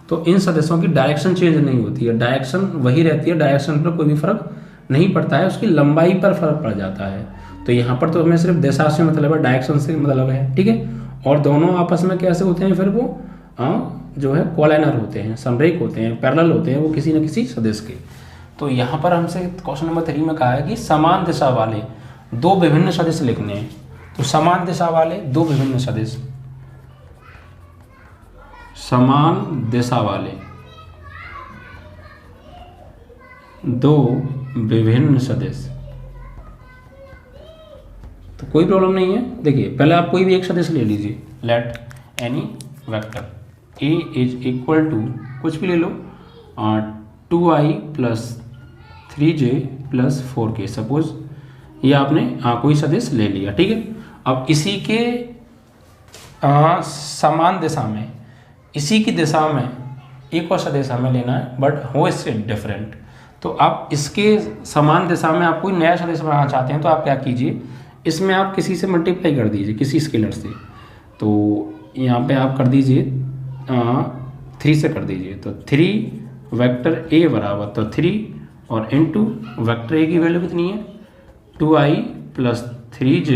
S1: तो इन सदिशों की डायरेक्शन चेंज नहीं होती है, डायरेक्शन वही रहती है, डायरेक्शन पर कोई भी फर्क नहीं पड़ता है, उसकी लंबाई पर फर्क पड़ जाता है। तो यहाँ पर तो हमें सिर्फ दिशा से मतलब है, डायरेक्शन से मतलब है। ठीक है, और दोनों आपस में कैसे होते हैं फिर वो जो है कोलाइनर होते हैं, समरेख होते हैं, पैरेलल होते हैं वो किसी न किसी सदिश के। तो यहाँ पर हमसे क्वेश्चन नंबर 3 में कहा है कि समान दिशा वाले दो विभिन्न सदिश लिखने हैं। तो समान दिशा वाले दो विभिन्न सदिश, समान दिशा वाले दो विभिन्न सदिश, तो कोई प्रॉब्लम नहीं है। देखिए पहले आप कोई भी एक सदिश ले लीजिए, लेट एनी वेक्टर a = कुछ भी ले लो 2i + 3j + 4k, सपोज ये आपने कोई सदिश ले लिया। ठीक है, अब इसी के समान दिशा में, इसी की दिशा में एक और सदिश हमें लेना है बट हो इससे डिफरेंट। तो आप इसके समान दिशा में आप कोई नया सदिश बनाना चाहते हैं तो आप क्या कीजिए, इसमें आप किसी से मल्टीप्लाई कर दीजिए, किसी स्केलर से। तो यहाँ पे आप कर दीजिए 3 से कर दीजिए, तो 3 वेक्टर a बराबर, तो 3 और इंटू वेक्टर a की वैल्यू कितनी है 2i + 3j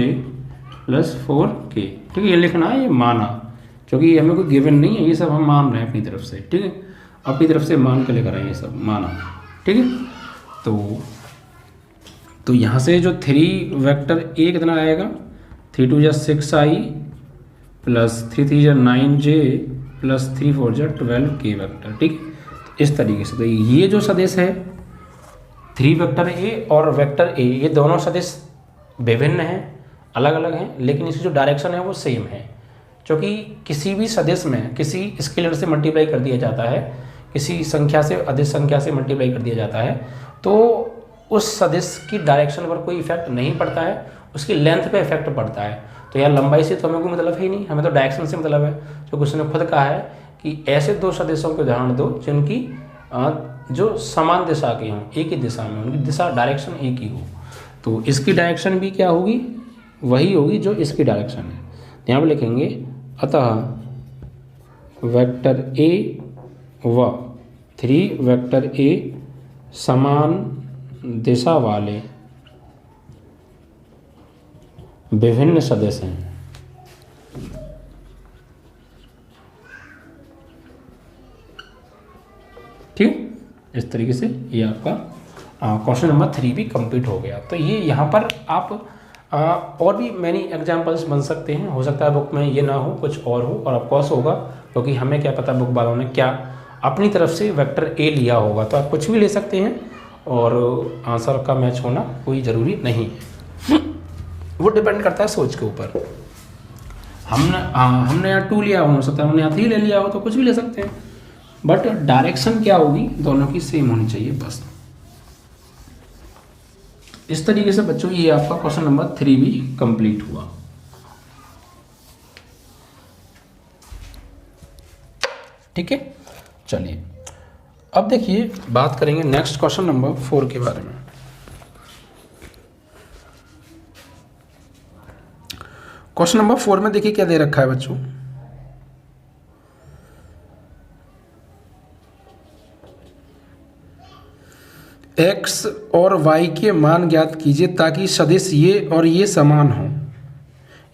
S1: + 4k। ठीक है, ये लिखना है, ये माना, क्योंकि हमें कोई गिवन नहीं है, ये सब हम मान रहे हैं अपनी तरफ से। ठीक है, अपनी तरफ से मान के लेकर आए ये सब माना। ठीक है, तो यहाँ से जो 3 वेक्टर a कितना आएगा 3 2 6i + 3 3 9j + 3 4 12k वेक्टर। ठीक, इस तरीके से। तो ये जो सदिश है 3 वेक्टर a और वेक्टर a, ये दोनों सदिश विभिन्न हैं, अलग अलग हैं, लेकिन इसकी जो डायरेक्शन है वो सेम है। क्योंकि किसी भी सदिश में किसी स्केलर से मल्टीप्लाई कर दिया जाता है, किसी संख्या से अधिक संख्या से मल्टीप्लाई कर दिया जाता है, तो उस सदिश की डायरेक्शन पर कोई इफेक्ट नहीं पड़ता है, उसकी लेंथ पे इफेक्ट पड़ता है। तो यार लंबाई से तो हमें कोई मतलब ही नहीं, हमें तो डायरेक्शन से मतलब है। तो उसने खुद कहा है कि ऐसे दो सदिशों के उदाहरण दो जिनकी जो समान दिशा के हों, एक ही दिशा में, उनकी दिशा डायरेक्शन एक ही हो। तो इसकी डायरेक्शन भी क्या होगी, वही होगी जो इसकी डायरेक्शन है। यहाँ पर लिखेंगे अतः वेक्टर a व 3 वेक्टर a समान दिशा वाले विभिन्न सदिश हैं। ठीक, इस तरीके से ये आपका क्वेश्चन नंबर 3 भी कंप्लीट हो गया। तो ये यहाँ पर आप और भी मैनी एग्जाम्पल्स बन सकते हैं, हो सकता है बुक में ये ना हो, कुछ और हो, और ऑफकोर्स होगा, क्योंकि हमें क्या पता बुक वालों ने क्या अपनी तरफ से वेक्टर a लिया होगा। तो आप कुछ भी ले सकते हैं और आंसर का मैच होना कोई ज़रूरी नहीं है। वो डिपेंड करता है सोच के ऊपर। हमने यहाँ 2 लिया, हो सकता है हमने यहाँ 3 ले लिया हो, तो कुछ भी ले सकते हैं, बट डायरेक्शन क्या होगी दोनों की सेम होनी चाहिए बस। इस तरीके से बच्चों ये आपका क्वेश्चन नंबर 3 भी कंप्लीट हुआ। ठीक है, चलिए अब देखिए बात करेंगे नेक्स्ट क्वेश्चन नंबर 4 के बारे में। क्वेश्चन नंबर 4 में देखिए क्या दे रखा है बच्चों। x और y के मान ज्ञात कीजिए ताकि सदिश ये और ये समान हो।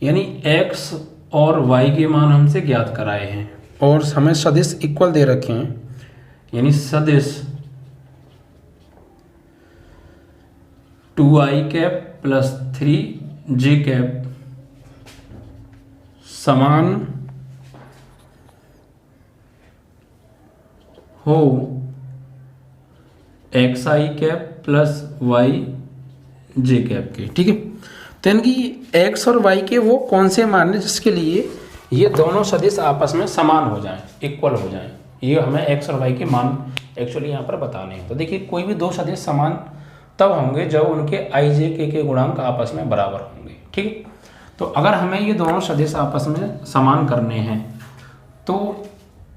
S1: यानी x और y के मान हमसे ज्ञात कराए हैं और हमें सदिश इक्वल दे रखे हैं, यानी सदिश 2i cap plus 3j cap समान हो xi cap plus yj cap के। ठीक है, तो यानी कि x और y के वो कौन से मान हैं जिसके लिए ये दोनों सदिश आपस में समान हो जाएं, इक्वल हो जाएं। ये हमें x और y के मान एक्चुअली यहाँ पर बताने हैं। तो देखिए कोई भी दो सदिश समान तब होंगे जब उनके i j k के गुणांक आपस में बराबर होंगे। ठीक है, तो अगर हमें ये दोनों सदिश आपस में समान करने हैं तो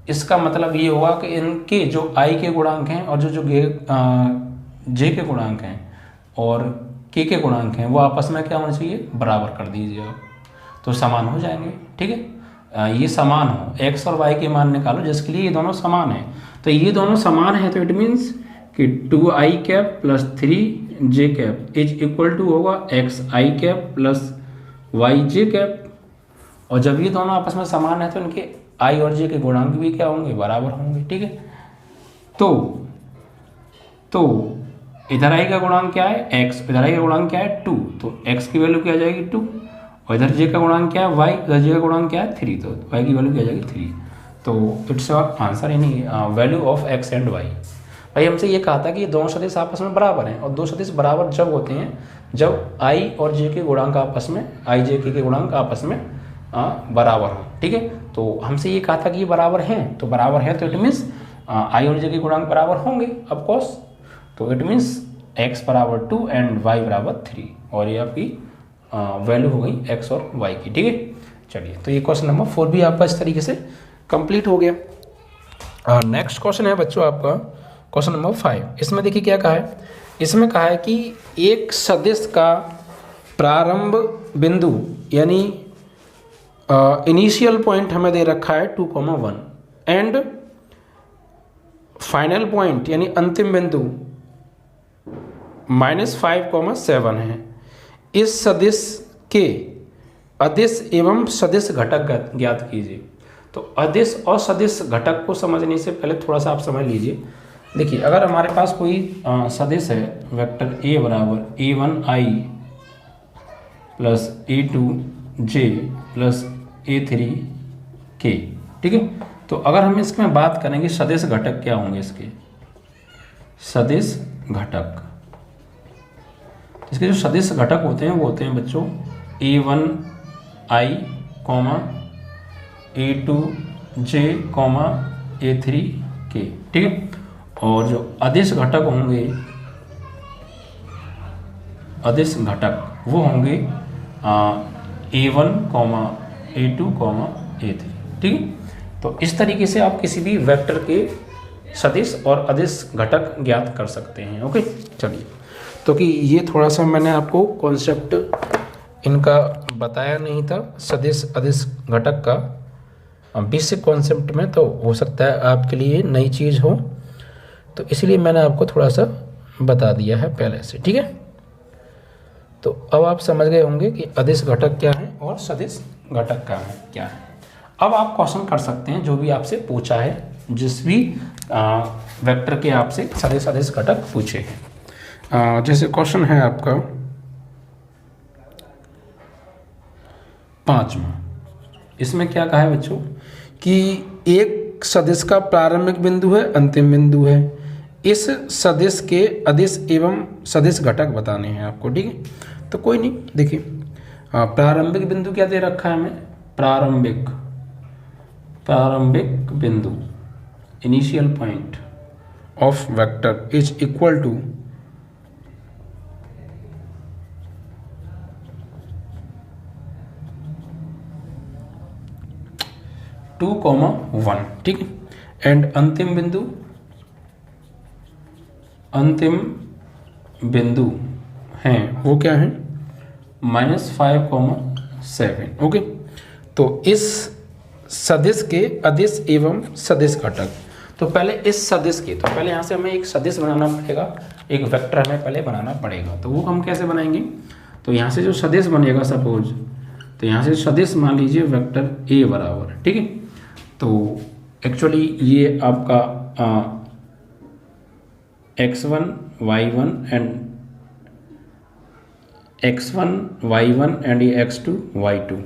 S1: इसका मतलब ये होगा कि इनके जो i के गुणांक हैं और जो j के गुणांक हैं और k के गुणांक हैं वो आपस में क्या होना चाहिए, बराबर कर दीजिएगा, तो समान हो जाएंगे। ठीक है, ये समान हो, x और y के मान निकालो जिसके लिए ये दोनों समान हैं। तो ये दोनों समान हैं तो इट मीन्स कि 2i cap plus 3j cap is equal to होगा xi cap plus yj cap. और जब ये दोनों आपस में समान है तो इनके i और j के गुणांक भी क्या होंगे, बराबर होंगे। ठीक है, तो इधर i का गुणांक क्या है x, इधर i का गुणांक क्या है 2, तो x की वैल्यू क्या आ जाएगी 2, और इधर j का गुणांक क्या है y, इधर j का गुणांक क्या है 3, तो y की वैल्यू क्या आ जाएगी 3। तो इट्स आवर आंसर, यानी value of x and y। भाई हमसे ये कहा था कि ये दोनों सदिश आपस में बराबर हैं, और दो सदिश बराबर जब होते हैं जब i और j के गुणांक आपस में, i j k के गुणांक आपस में बराबर हों। ठीक है, तो हमसे ये कहा था कि ये बराबर हैं, तो बराबर है तो इट मीन्स i और j के गुणांक बराबर होंगे ऑफ कोर्स। तो इट मीन्स x बराबर 2 एंड y बराबर 3, और ये आपकी वैल्यू हो गई x और y की। ठीक है, चलिए तो ये क्वेश्चन नंबर 4 भी आपका इस तरीके से कंप्लीट हो गया। नेक्स्ट क्वेश्चन है बच्चों आपका क्वेश्चन नंबर 5। इसमें देखिए क्या कहा है, इसमें कहा है कि एक सदिश का प्रारंभ बिंदु यानी इनिशियल पॉइंट हमें दे रखा है 2,1 एंड फाइनल पॉइंट यानी अंतिम बिंदु -5,7 है। इस सदिश के अदिश एवं सदिश घटक ज्ञात कीजिए। तो अदिश और सदिश घटक को समझने से पहले थोड़ा सा आप समझ लीजिए। देखिए अगर हमारे पास कोई सदिश है वेक्टर a बराबर a1i plus a2j plus a3k। ठीक है, तो अगर हम इसमें बात करेंगे सदिश घटक क्या होंगे इसके, सदिश घटक, इसके जो सदिश घटक होते हैं वो होते हैं बच्चों a1i, a2j, a3k। ठीक है, और जो अदिश घटक होंगे, अदिश घटक वो होंगे a1, a2, a3। ठीक है, तो इस तरीके से आप किसी भी वेक्टर के सदिश और अदिश घटक ज्ञात कर सकते हैं। ओके, चलिए तो कि ये थोड़ा सा मैंने आपको कॉन्सेप्ट इनका बताया नहीं था सदिश अदिश घटक का बेसिक कॉन्सेप्ट में, तो हो सकता है आपके लिए नई चीज़ हो, तो इसलिए मैंने आपको थोड़ा सा बता दिया है पहले से। ठीक है, तो अब आप समझ गए होंगे कि अदिश घटक क्या है और सदिश घटक क्या है। अब आप क्वेश्चन कर सकते हैं जो भी आपसे पूछा है, जिस भी वेक्टर के आपसे सदिश अदिश घटक पूछे हैं। जैसे क्वेश्चन है आपका 5वां, इसमें क्या कहा है बच्चों कि एक सदिश का प्रारंभिक बिंदु है, अंतिम बिंदु है, इस सदिश के अदिश एवं सदिश घटक बताने हैं आपको। ठीक है, तो कोई नहीं, देखिए प्रारंभिक बिंदु क्या दे रखा है हमें, प्रारंभिक बिंदु initial point of vector is equal to 2,1, ठीक है। एंड अंतिम बिंदु हैं वो क्या है, -5,7, ओके। तो इस सदिश के अदिश एवं सदिश घटक, तो पहले इस सदिश के, तो पहले यहाँ से हमें एक सदिश बनाना पड़ेगा, एक वेक्टर हमें पहले बनाना पड़ेगा। तो वो हम कैसे बनाएंगे, तो यहाँ से जो सदिश बनेगा सपोज, तो यहाँ से सदिश मान लीजिए वेक्टर ए बराबर, ठीक है। तो एक्चुअली ये आपका x1 y1 एंड एंड ये x2 y2,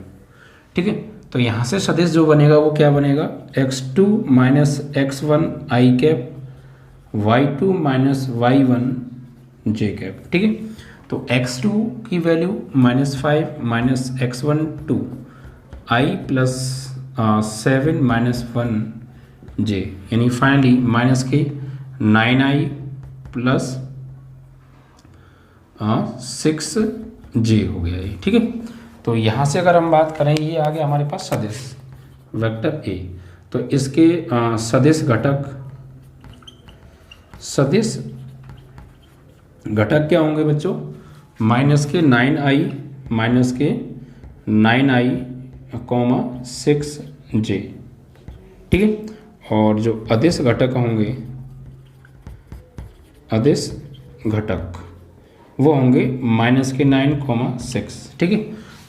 S1: ठीक है। तो यहाँ से सदिश जो बनेगा वो क्या बनेगा, x2 minus x1 i cap y2 minus y1 j cap, ठीक है। तो x2 की value -5 minus x1 2 i plus 7 minus 1 j, यानी फाइनली माइनस के 9i प्लस 6j हो गया ये, ठीक है। तो यहाँ से अगर हम बात करें, ये आ गया हमारे पास सदिश वेक्टर ए। तो इसके सदिश घटक क्या होंगे बच्चों, माइनस के 9i 6j, ठीक है। और जो अदिश घटक होंगे, अदिश घटक वो होंगे माइनस के 9,6, ठीक है।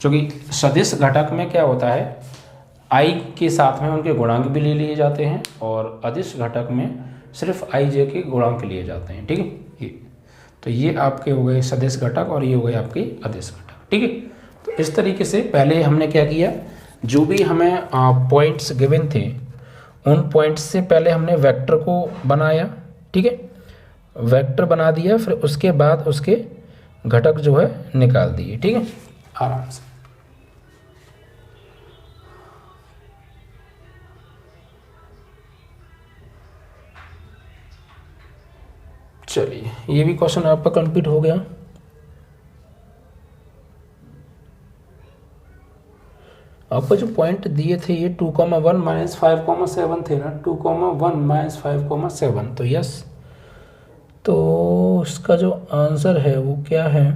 S1: क्योंकि सदिश घटक में क्या होता है, i के साथ में उनके गुणांक भी ले लिए जाते हैं और अदिश घटक में सिर्फ i j के गुणांक लिए जाते हैं, ठीक है। ये तो ये आपके हो गए सदिश घटक और ये हो गए आपके अदिश घटक, ठीक है। तो इस तरीके से पहले हमने क्या किया, जो भी हमें पॉइंट्स गिवन थे उन पॉइंट्स से पहले हमने वेक्टर को बनाया, ठीक है, वेक्टर बना दिया, फिर उसके बाद उसके घटक जो है निकाल दिए, ठीक है, आराम से। चलिए ये भी क्वेश्चन आपका कंप्लीट हो गया। आपको जो पॉइंट दिए थे ये 2,1 माइनस 5,7 थे ना, 2,1 माइनस 5,7, तो यस, तो उसका जो आंसर है वो क्या है,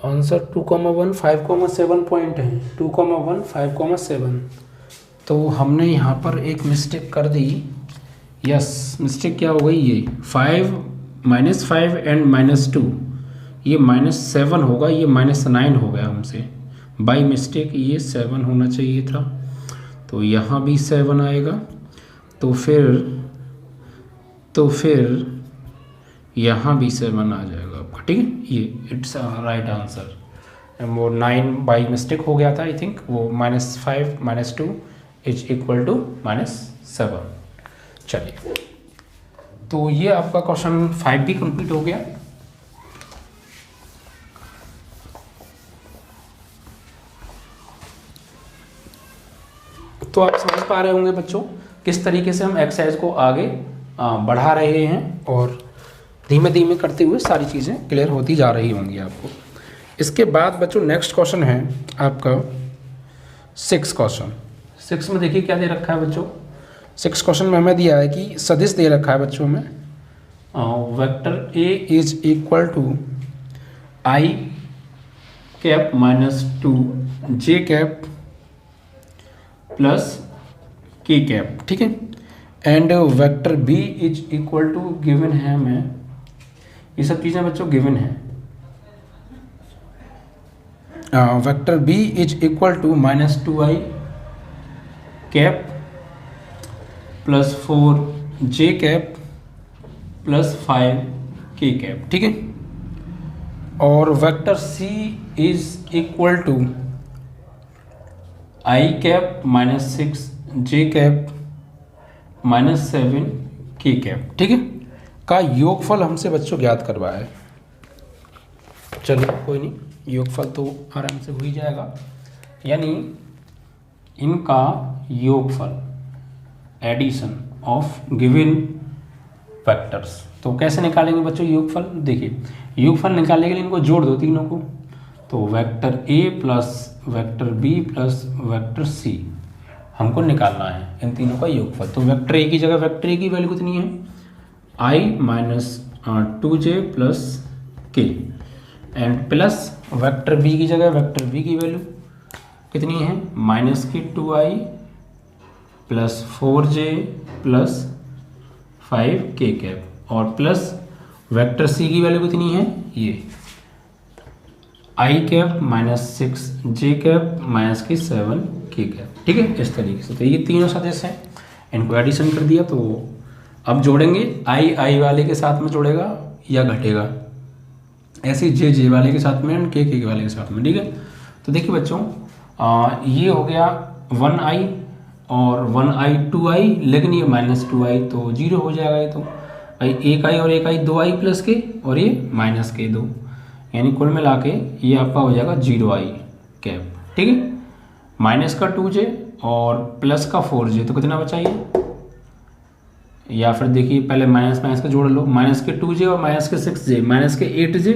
S1: आंसर 2,1 5,7 पॉइंट है, 2,1 5,7। तो हमने यहाँ पर एक मिस्टेक कर दी, यस, मिस्टेक क्या हो गई, ये 5 -5 एंड -2, ये -7 होगा, ये -9 हो गया हमसे बाई मिस्टेक, ये 7 होना चाहिए था, तो यहाँ भी 7 आएगा, तो फिर यहाँ भी 7 आ जाएगा आपका, ठीक है। ये इट्स राइट आंसर। वो 9 बाई मिस्टेक हो गया था, आई थिंक, वो -5 -2 इज इक्वल टू -7। चलिए, तो ये आपका क्वेश्चन 5 भी कंप्लीट हो गया। तो आप समझ पा रहे होंगे बच्चों किस तरीके से हम एक्सरसाइज को आगे बढ़ा रहे हैं और धीमे धीमे करते हुए सारी चीज़ें क्लियर होती जा रही होंगी आपको। इसके बाद बच्चों नेक्स्ट क्वेश्चन है आपका 6 क्वेश्चन। 6 में देखिए क्या दे रखा है बच्चों, 6 क्वेश्चन में हमें दिया है कि सदिश दे रखा है बच्चों में, vector A is equal to i cap -2 j cap plus k cap, ठीक है। And vector b is equal to given है हमें, ये सब चीज़ें बच्चों गिवन है। Vector b is equal to -2i cap plus 4j cap plus 5k cap, ठीक है। और vector c is equal to i cap -6j cap -7k cap, ठीक है। का योगफल हमसे बच्चों ज्ञात करवाया है। चलिए कोई नहीं, योगफल तो आराम से हो ही जाएगा। यानी इनका योगफल, एडिशन ऑफ गिवन वेक्टर्स। तो कैसे निकालेंगे बच्चों योगफल? देखिए, योगफल निकालने के लिए इनको जोड़ दो तीनों को। तो vector A plus vector B plus vector C हमको निकालना है, इन तीनों का योगफल। तो वेक्टर ए की जगह वेक्टर ए की वैल्यू कितनी है? आई माइनस 2j प्लस के, एंड प्लस वेक्टर बी की जगह वेक्टर बी की वैल्यू कितनी है? माइनस की 2i plus 4j plus 5k cap, और प्लस वेक्टर सी की वैल्यू कितनी है? ये i cap minus 6j cap minus की 7k कैप। ठीक है, इस तरीके से। तो ये तीनों सदिश हैं, इनको एडिशन कर दिया। तो अब जोड़ेंगे, i वाले के साथ में जोड़ेगा या घटेगा, ऐसे j वाले के साथ में एंड k वाले के साथ में। ठीक है, तो देखिए बच्चों, ये हो गया 1i और 1i 2i, लेकिन ये माइनस 2i तो 0 हो जाएगा। ये तो भाई 1i और 1i 2i प्लस के, और ये माइनस के 2, यानी कुल मिला के ये आपका हो जाएगा 0i कैप। ठीक है, माइनस का 2j और प्लस का 4j, तो कितना बचा ये? या फिर देखिए पहले माइनस माइनस का जोड़ लो, माइनस के 2j और माइनस के 6j, माइनस के 8j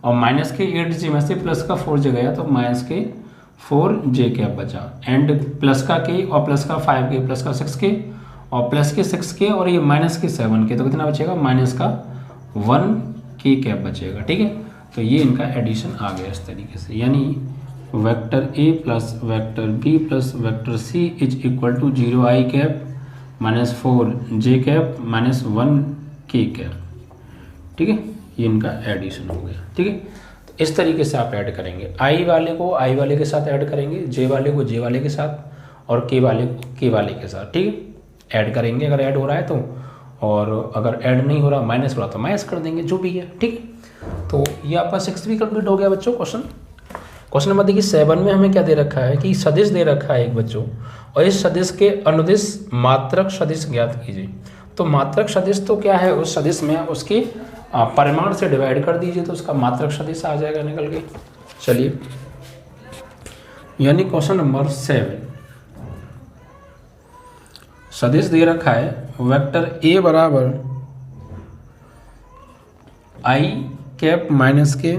S1: और माइनस के 8j में से प्लस का 4j गया, तो माइनस के 4j कैप बचा, एंड प्लस का k और प्लस का 5k प्लस का 6k और प्लस के 6k और ये माइनस के 7k, तो कितना बचेगा? माइनस का 1k कैप बचेगा। ठीक है, तो ये इनका एडिशन आ गया इस तरीके से। यानी vector A plus vector B plus vector C is equal to 0i cap minus 4j cap minus 1k cap. ठीक है, ये इनका एडिशन हो गया। ठीक है, तो इस तरीके से आप ऐड करेंगे, i वाले को i वाले के साथ ऐड करेंगे, j वाले को j वाले के साथ, और k वाले को k वाले के साथ। ठीक है, ऐड करेंगे अगर ऐड हो रहा है तो, और अगर ऐड नहीं हो रहा, माइनस हो रहा, तो माइनस कर देंगे, जो भी है। ठीक है, तो ये आपका 6 भी कंप्लीट हो गया बच्चों। क्वेश्चन नंबर देखिए 7 में हमें क्या दे रखा है कि सदिश दे रखा है एक बच्चों, और इस सदिश के अनुदिश मात्रक सदिश ज्ञात कीजिए। तो मात्रक सदिश तो क्या है, उस सदिश में उसके परिमाण से डिवाइड कर दीजिए, तो उसका मात्रक सदिश आ जाएगा निकल के। चलिए, यानी क्वेश्चन नंबर 7, सदिश दे रखा है वेक्टर a बराबर i कैप माइनस के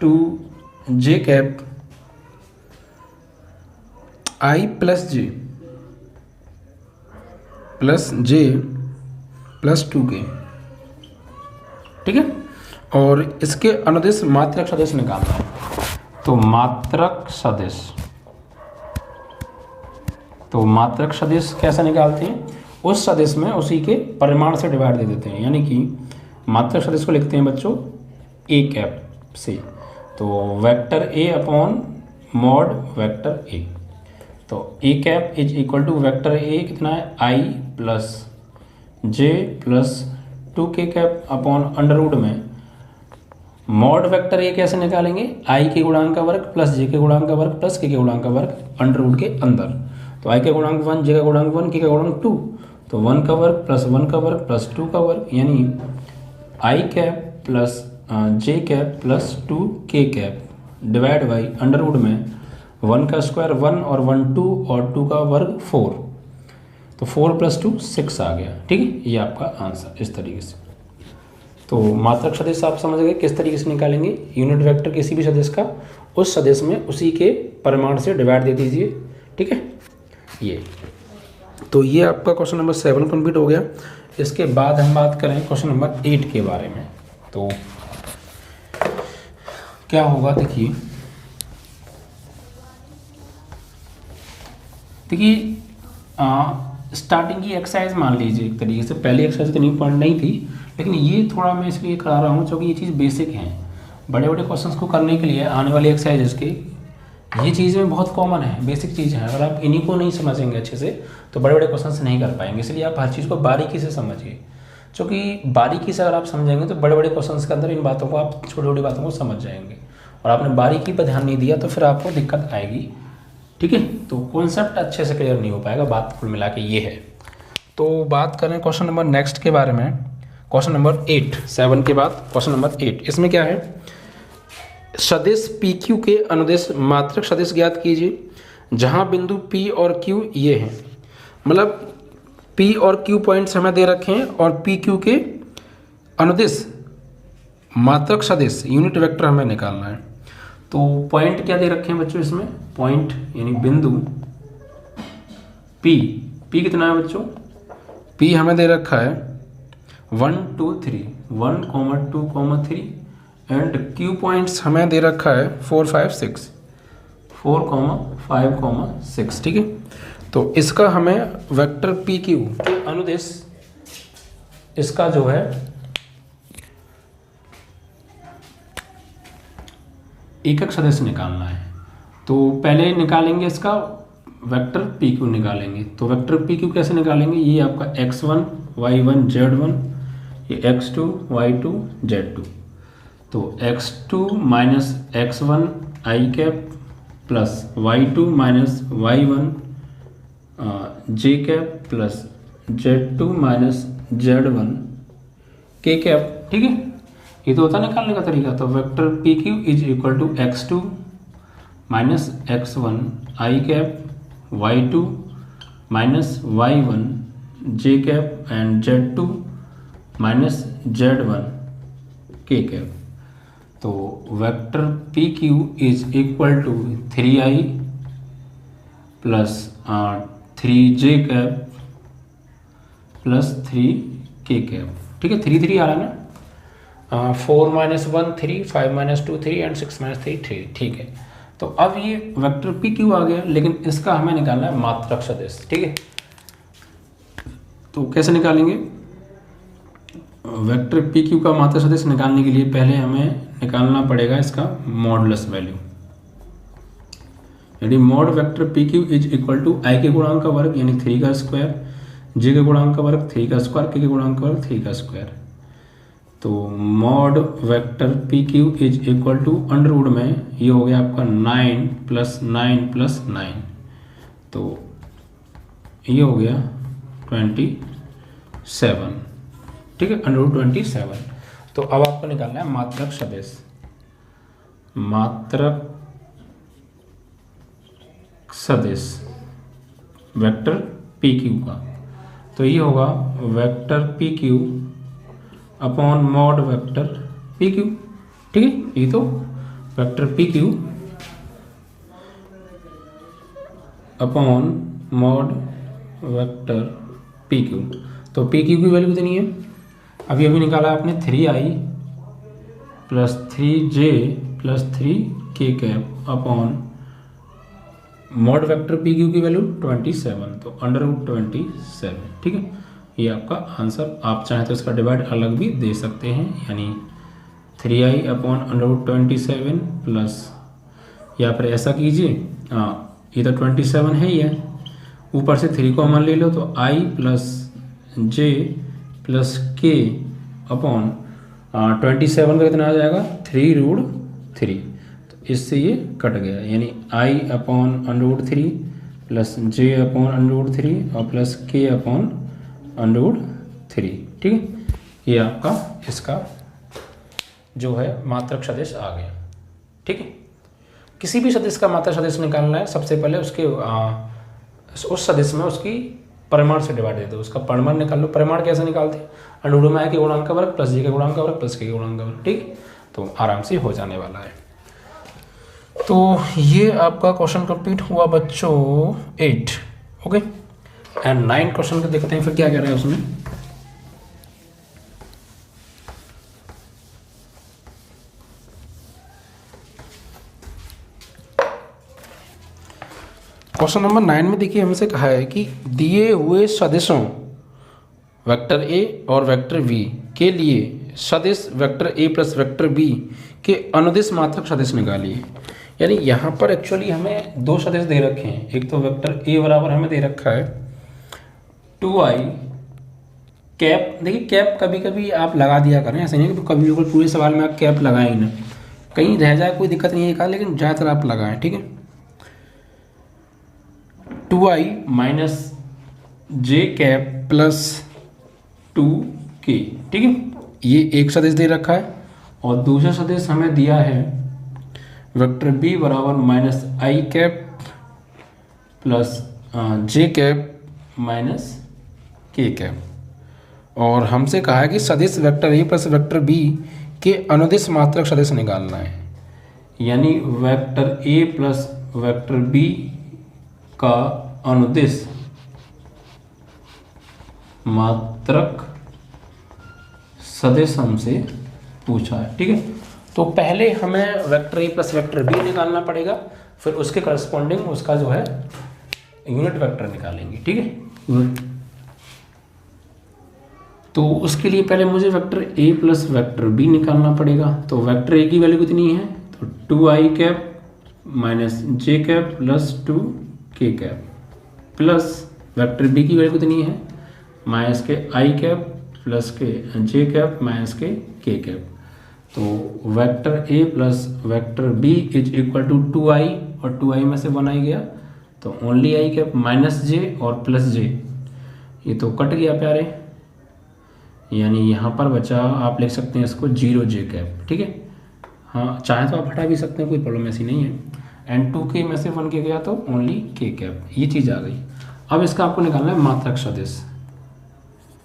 S1: 2j cap i plus j plus j plus 2k। ठीक है, और इसके अनुदिश मात्रक सदिश निकालना है। तो मात्रक सदिश कैसे निकालते हैं? उस सदिश में उसी के परिमाण से डिवाइड दे देते हैं, यानी कि मात्रक सदिश को लिखते हैं बच्चों a कैप से। तो vector a upon mod vector a, तो a cap is equal to vector a कितना है? i plus j plus 2k cap upon under root में मॉड वेक्टर a कैसे निकालेंगे? i के गुणांक का वर्ग प्लस j के गुणांक का वर्ग प्लस k के गुणांक का वर्ग अंडर रूट के अंदर। तो i का गुणांक 1, j का गुणांक 1, k का गुणांक 2, तो 1 का वर्ग प्लस 1 का वर्ग प्लस 2 का वर्ग, यानी i cap plus j cap plus 2k cap divide by under root में 1 का स्क्वायर 1 और 1 2 और 2 का वर्ग 4, तो 4 प्लस 2 6 आ गया। ठीक है, ये आपका आंसर इस तरीके से। तो मात्रक सदिश आप समझ गए किस तरीके से निकालेंगे। यूनिट वेक्टर किसी भी सदिश का, उस सदिश में उसी के परिमाण से डिवाइड दे दीजिए। ठीक है, ये तो ये आपका क्वेश्चन नंबर 7 कंप्लीट हो गया। इसके बाद हम बात करें क्वेश्चन नंबर 8 के बारे में। तो क्या होगा, देखिए स्टार्टिंग की एक्सरसाइज मान लीजिए एक तरीके से। पहली एक्सरसाइज इतनी इंपॉर्टेंट नहीं थी, लेकिन ये थोड़ा मैं इसलिए करा रहा हूँ क्योंकि ये चीज़ बेसिक हैं। बड़े बड़े क्वेश्चंस को करने के लिए आने वाली एक्सरसाइजेस के ये चीज़ें बहुत कॉमन है, बेसिक चीज़ है। अगर आप इन्हीं को नहीं समझेंगे अच्छे से तो बड़े बड़े क्वेश्चंस नहीं कर पाएंगे। इसलिए आप हर चीज़ को बारीकी से समझिए, क्योंकि बारीकी से अगर आप समझेंगे तो बड़े बड़े क्वेश्चंस के अंदर इन बातों को आप छोटी छोटी बातों को समझ जाएंगे। और आपने बारीकी पर ध्यान नहीं दिया तो फिर आपको दिक्कत आएगी। ठीक है, तो कॉन्सेप्ट अच्छे से क्लियर नहीं हो पाएगा। बात कुल मिला के ये है। तो बात करें क्वेश्चन नंबर नेक्स्ट के बारे में। क्वेश्चन नंबर 8, 7 के बाद क्वेश्चन नंबर 8, इसमें क्या है, सदिश पी क्यू के अनुदेश मात्रक सदिश ज्ञात कीजिए जहां बिंदु पी और क्यू ये हैं। मतलब पी और क्यू पॉइंट्स हमें दे रखे हैं और पी क्यू के अनुदिश मात्रक सदिश यूनिट वेक्टर हमें निकालना है। तो पॉइंट क्या दे रखे हैं बच्चों इसमें, पॉइंट यानी बिंदु पी कितना है बच्चों, पी हमें दे रखा है 1 2 3, 1, 2, 3 एंड क्यू पॉइंट्स हमें दे रखा है 4 5 6, 4, 5, 6, ठीक है। तो इसका हमें वेक्टर पी क्यू के अनुदेश इसका जो है एकक सदिश निकालना है। तो पहले निकालेंगे इसका वेक्टर पी क्यू निकालेंगे। तो वेक्टर पी क्यू कैसे निकालेंगे, ये आपका x1 y1 z1, ये x2 y2 z2। तो x2 minus x1 i cap plus y2 minus y1 j cap plus z2 minus z1 k cap, ठीक है। ये तो होता निकालने का तरीका। तो vector P Q is equal to x2 minus x1 i cap y2 minus y1 j cap and z2 minus z1 k cap. तो vector P Q is equal to 3i plus 3j cap plus 3k cap, ठीक है। 3 3 आ रहा है ना, 4 minus 1 3, 5 minus 2 3 and 6 minus 3 3, ठीक है। तो अब ये वेक्टर पी क्यू आ गया, लेकिन इसका हमें निकालना है मात्रक सदिश, ठीक है। तो कैसे निकालेंगे, वेक्टर पी क्यू का मात्रक सदिश निकालने के लिए पहले हमें निकालना पड़ेगा इसका मॉडुलस वैल्यू। यदि mod vector P Q is equal to i के गुणांक का वर्ग यानी 3 का स्क्वायर, जे के गुणांक का वर्ग 3 का स्क्वायर, के गुणांक का वर्ग 3 का स्क्वायर। तो mod vector P Q is equal to under root में ये हो गया आपका 9 प्लस 9 प्लस 9, तो ये हो गया 27, ठीक है, अंडर रूट 27। तो अब आपको निकालना है मात्रक सदिश, मात्रक सदिश वेक्टर पी क्यू का। तो ये होगा vector P Q upon mod vector P Q, ठीक है। ये तो vector P Q upon mod vector P Q. तो पी क्यू की वैल्यू कितनी है, अभी निकाला आपने 3i plus 3j plus 3k cap upon mod vector P Q की वैल्यू 27, तो अंडर रूट 27, ठीक है। ये आपका आंसर। आप चाहें तो इसका डिवाइड अलग भी दे सकते हैं, यानी 3i upon under root 27 plus, या फिर ऐसा कीजिए, ये तो 27 है ही है, ऊपर से 3 कॉमन ले लो, तो i plus j plus k upon 27 का कितना आ जाएगा 3 रूट 3, तो इससे ये कट गया, यानी i upon under root 3 plus j upon under root 3 और plus k upon under root 3, ठीक है। ये आपका इसका जो है मात्रक सदिश आ गया, ठीक है। किसी भी सदिश का मात्रक सदिश निकालना है, सबसे पहले उसके उस सदिश में उसकी परिमाण से डिवाइड दे दो, उसका परिमाण निकाल लो। परिमाण कैसे निकालते हैं, अंडर रूट में आई के गुणांक का वर्ग प्लस जी के गुणांक का वर्ग प्लस के गुणांक का वर्ग, ठीक। तो आराम से हो जाने वाला है। तो ये आपका क्वेश्चन कंप्लीट हुआ बच्चों 8, ओके। एंड 9 क्वेश्चन को देखते हैं फिर क्या कह रहा है उसमें। क्वेश्चन नंबर 9 में देखिए हमसे कहा है कि दिए हुए सदिशों वेक्टर ए और वेक्टर बी के लिए सदिश vector A plus vector B के अनुदिश मात्रक सदिश निकालिए। यानी यहाँ पर एक्चुअली हमें 2 सदिश दे रखे हैं। एक तो वेक्टर ए बराबर हमें दे रखा है 2i कैप। देखिए कैप कभी कभी आप लगा दिया करें, ऐसे नहीं कि कभी बिल्कुल पूरे सवाल में आप कैप लगाएं ही ना, कहीं रह जाए कोई दिक्कत नहीं है कहा, लेकिन ज़्यादातर आप लगाएं, ठीक है। 2i minus j cap plus 2k के, ठीक है। ये एक सदिश दे रखा है और दूसरा सदिश हमें दिया है वेक्टर बी बराबर minus I cap plus J cap minus के कैप, और हमसे कहा है कि सदिश vector A plus vector B के अनुदिश मात्रक सदिश निकालना है, यानी vector A plus vector B का अनुदिश मात्रक सदिश हमसे पूछा है, ठीक है। तो पहले हमें vector A plus vector B निकालना पड़ेगा, फिर उसके करस्पॉन्डिंग उसका जो है यूनिट वेक्टर निकालेंगे, ठीक है। तो उसके लिए पहले मुझे vector A plus vector B निकालना पड़ेगा। तो वेक्टर ए की वैल्यू कितनी है, तो 2i cap minus j cap plus 2k cap, plus vector B की वैल्यू कितनी है, minus k i cap plus k j cap minus के कैप। तो vector A plus vector B is equal to 2i, और 2i में से 1 i गया, तो only i cap minus j और प्लस जे, ये तो कट गया प्यारे, यानी यहाँ पर बचा, आप लिख सकते हैं इसको 0 जे कैप, ठीक है। हाँ, चाहे तो आप हटा भी सकते हैं, कोई प्रॉब्लम ऐसी नहीं है। एंड 2k में से 1k गया तो ओनली k कैप, ये चीज़ आ गई। अब इसका आपको निकालना है मात्रक सदिश।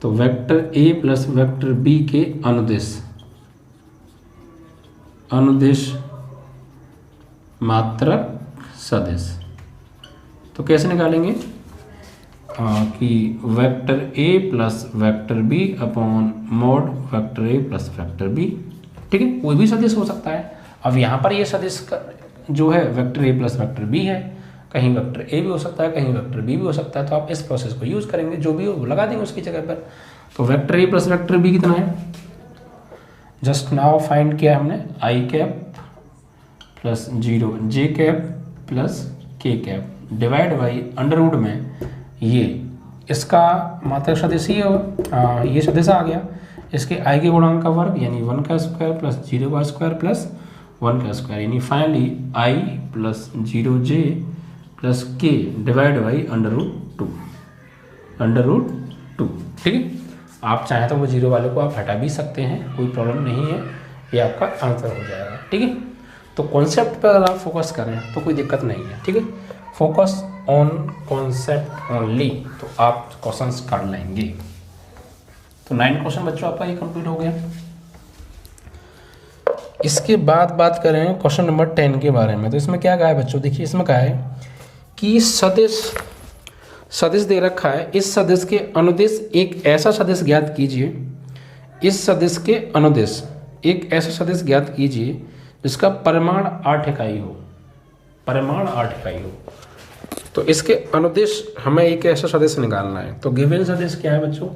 S1: तो vector a plus vector b के अनुदिश मात्रक सदिश। तो कैसे निकालेंगे कि vector a plus vector b upon mod vector a plus vector b, ठीक है। कोई भी सदिश हो सकता है। अब यहाँ पर ये सदिश जो है vector a plus vector b है, कहीं वेक्टर a भी हो सकता है, कहीं वेक्टर b भी हो सकता है। तो आप इस प्रोसेस को यूज़ करेंगे, जो भी हो वो लगा देंगे उसकी जगह पर। तो vector a plus vector b कितना है, जस्ट नाउ फाइंड किया हमने, I cap plus 0 J cap plus K cap divide by under root में ये इसका मात्रक सदिश ही हो, ये सदिश आ गया, इसके आई के गुणांक का वर्ग यानी 1 का स्क्वायर प्लस 0 का स्क्वायर प्लस 1 का स्क्वायर, यानी finally i plus 0j plus k divide by under root two, ठीक है। आप चाहें तो वो 0 वाले को आप हटा भी सकते हैं, कोई प्रॉब्लम नहीं है, ये आपका आंसर हो जाएगा, ठीक है। तो कॉन्सेप्ट पर अगर आप फोकस करें तो कोई दिक्कत नहीं है, ठीक है। फोकस ऑन कॉन्सेप्ट ओनली, तो आप क्वेश्चंस कर लेंगे। तो 9 क्वेश्चन बच्चों आपका ये कंप्लीट हो गया। इसके बाद बात करें क्वेश्चन नंबर 10 के बारे में। तो इसमें क्या कहा है बच्चों, देखिए इसमें कहा है कि सदिश दे रखा है, इस सदिश के अनुदिश एक ऐसा सदिश ज्ञात कीजिए, इस सदिश के अनुदिश एक ऐसा सदिश ज्ञात कीजिए जिसका परिमाण 8 इकाई हो, परिमाण 8 इकाई हो। तो इसके अनुदिश हमें एक ऐसा सदिश निकालना है। तो गिवन सदिश क्या है बच्चों,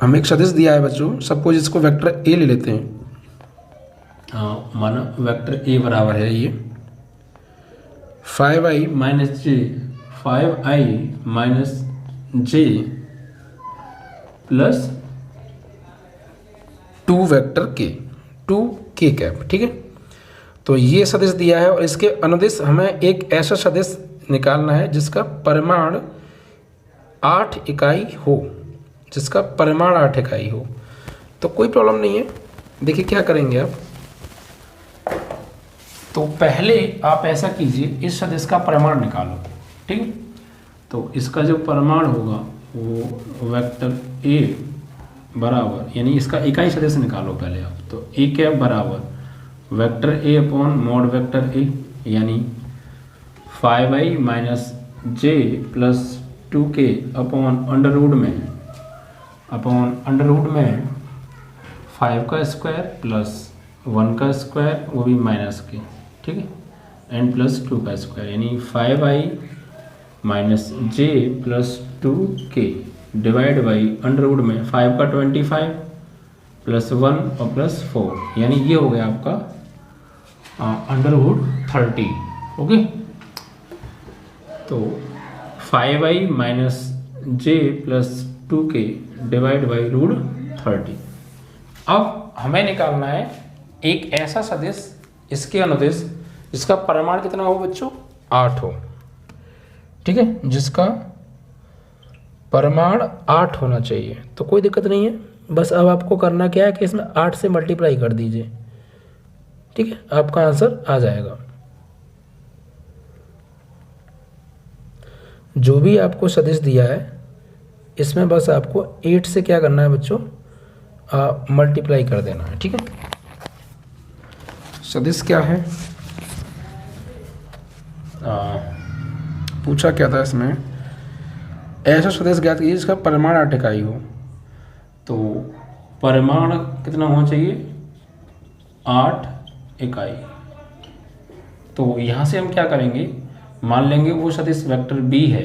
S1: हमें एक सदिश दिया है बच्चों, सबको जिसको वेक्टर ए ले लेते हैं। माना वेक्टर ए बराबर है ये 5i माइनस जे, 5i माइनस जे प्लस 2 वेक्टर के, 2k कैप, ठीक है। तो ये सदिश दिया है और इसके अनुदिश हमें एक ऐसा सदिश निकालना है जिसका परिमाण 8 इकाई हो, जिसका परिमाण 8 इकाई हो। तो कोई प्रॉब्लम नहीं है, देखिए क्या करेंगे आप। तो पहले आप ऐसा कीजिए, इस सदिश का परिमाण निकालो, ठीक है। तो इसका जो परिमाण होगा वो वेक्टर ए बराबर, यानी इसका इकाई सदिश निकालो पहले आप। तो ए कैप बराबर vector A upon mod vector A, यानी 5i माइनस जे plus 2k upon under root में 5 का स्क्वायर प्लस 1 का स्क्वायर, वो भी माइनस के, ठीक है, एंड प्लस 2 का स्क्वायर, यानी 5i minus J plus 2k divide by under root में 5 का 25 प्लस 1 और प्लस 4, यानी ये हो गया आपका अंडर रूट 30, ओके। तो 5i minus J plus 2k divide by root 30। अब हमें निकालना है एक ऐसा सदिश, इसके अनुदिश जिसका परिमाण कितना हो बच्चों, 8 हो, ठीक है, जिसका परिमाण 8 होना चाहिए, तो कोई दिक्कत नहीं है। बस अब आपको करना क्या है कि इसमें 8 से मल्टीप्लाई कर दीजिए, ठीक है, आपका आंसर आ जाएगा। जो भी आपको सदिश दिया है इसमें बस आपको 8 से क्या करना है बच्चों, मल्टीप्लाई कर देना है, ठीक है। सदिश क्या है, पूछा क्या था इसमें, ऐसा सदिश ज्ञात कीजिए जिसका परिमाण 8 इकाई हो। तो परिमाण कितना होना चाहिए, 8 इकाई। तो यहाँ से हम क्या करेंगे, मान लेंगे वो सदिश वेक्टर बी है,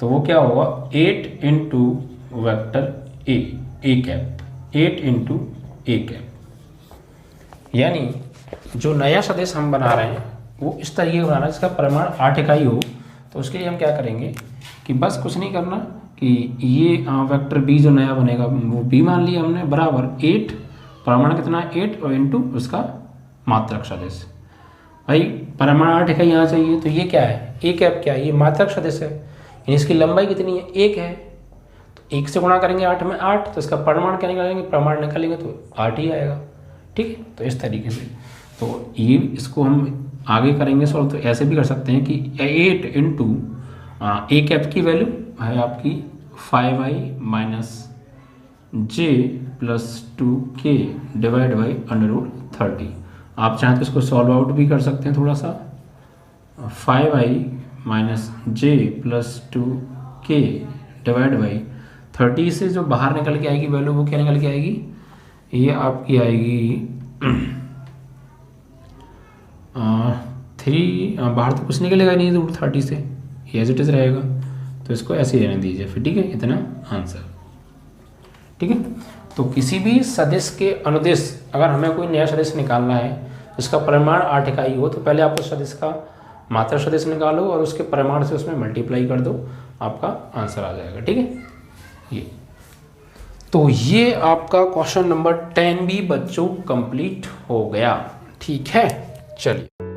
S1: तो वो क्या होगा 8 into vector A cap, 8 into A cap. यानी जो नया सदिश हम बना रहे हैं वो इस तरीके का बनाना है जिसका परिमाण 8 इकाई हो। तो उसके लिए हम क्या करेंगे कि बस कुछ नहीं करना कि ये वेक्टर बी जो नया बनेगा वो बी मान लिया हमने, बराबर 8, परिमाण कितना है 8 और इंटू उसका मात्रक सदिश। भाई परिमाण 8 इकाई यहाँ चाहिए, तो ये क्या है, ए कैप क्या है, ये मात्रक सदिश है, यानी इसकी लंबाई कितनी है 1 है। तो 1 से गुणा करेंगे 8 में 8, तो इसका परिमाण क्या निकालेंगे, प्रमाण निकालेंगे तो 8 ही आएगा, ठीक है। तो इस तरीके से तो ये इसको हम आगे करेंगे सॉल्व। तो ऐसे भी कर सकते हैं कि 8 इंटू ए कैप की वैल्यू है आपकी 5i minus J plus 2k divide by √30। आप चाहें तो इसको सॉल्व आउट भी कर सकते हैं थोड़ा सा। 5i minus J plus 2k divide by 30 से जो बाहर निकल के आएगी वैल्यू वो क्या निकल के आएगी, ये आपकी आएगी 3, बाहर तो कुछ निकलेगा नहीं √30 से, एज इट इज रहेगा। तो इसको ऐसे ही रहने दीजिए फिर, ठीक है, इतना आंसर, ठीक है। तो किसी भी सदिश के अनुदिश अगर हमें कोई नया सदिश निकालना है जिसका परिमाण 8 इकाई हो, तो पहले आप उस सदिश का मात्रक सदिश निकालो और उसके परिमाण से उसमें मल्टीप्लाई कर दो, आपका आंसर आ जाएगा, ठीक है। ये तो ये आपका क्वेश्चन नंबर 10 भी बच्चों कंप्लीट हो गया, ठीक है। चलिए।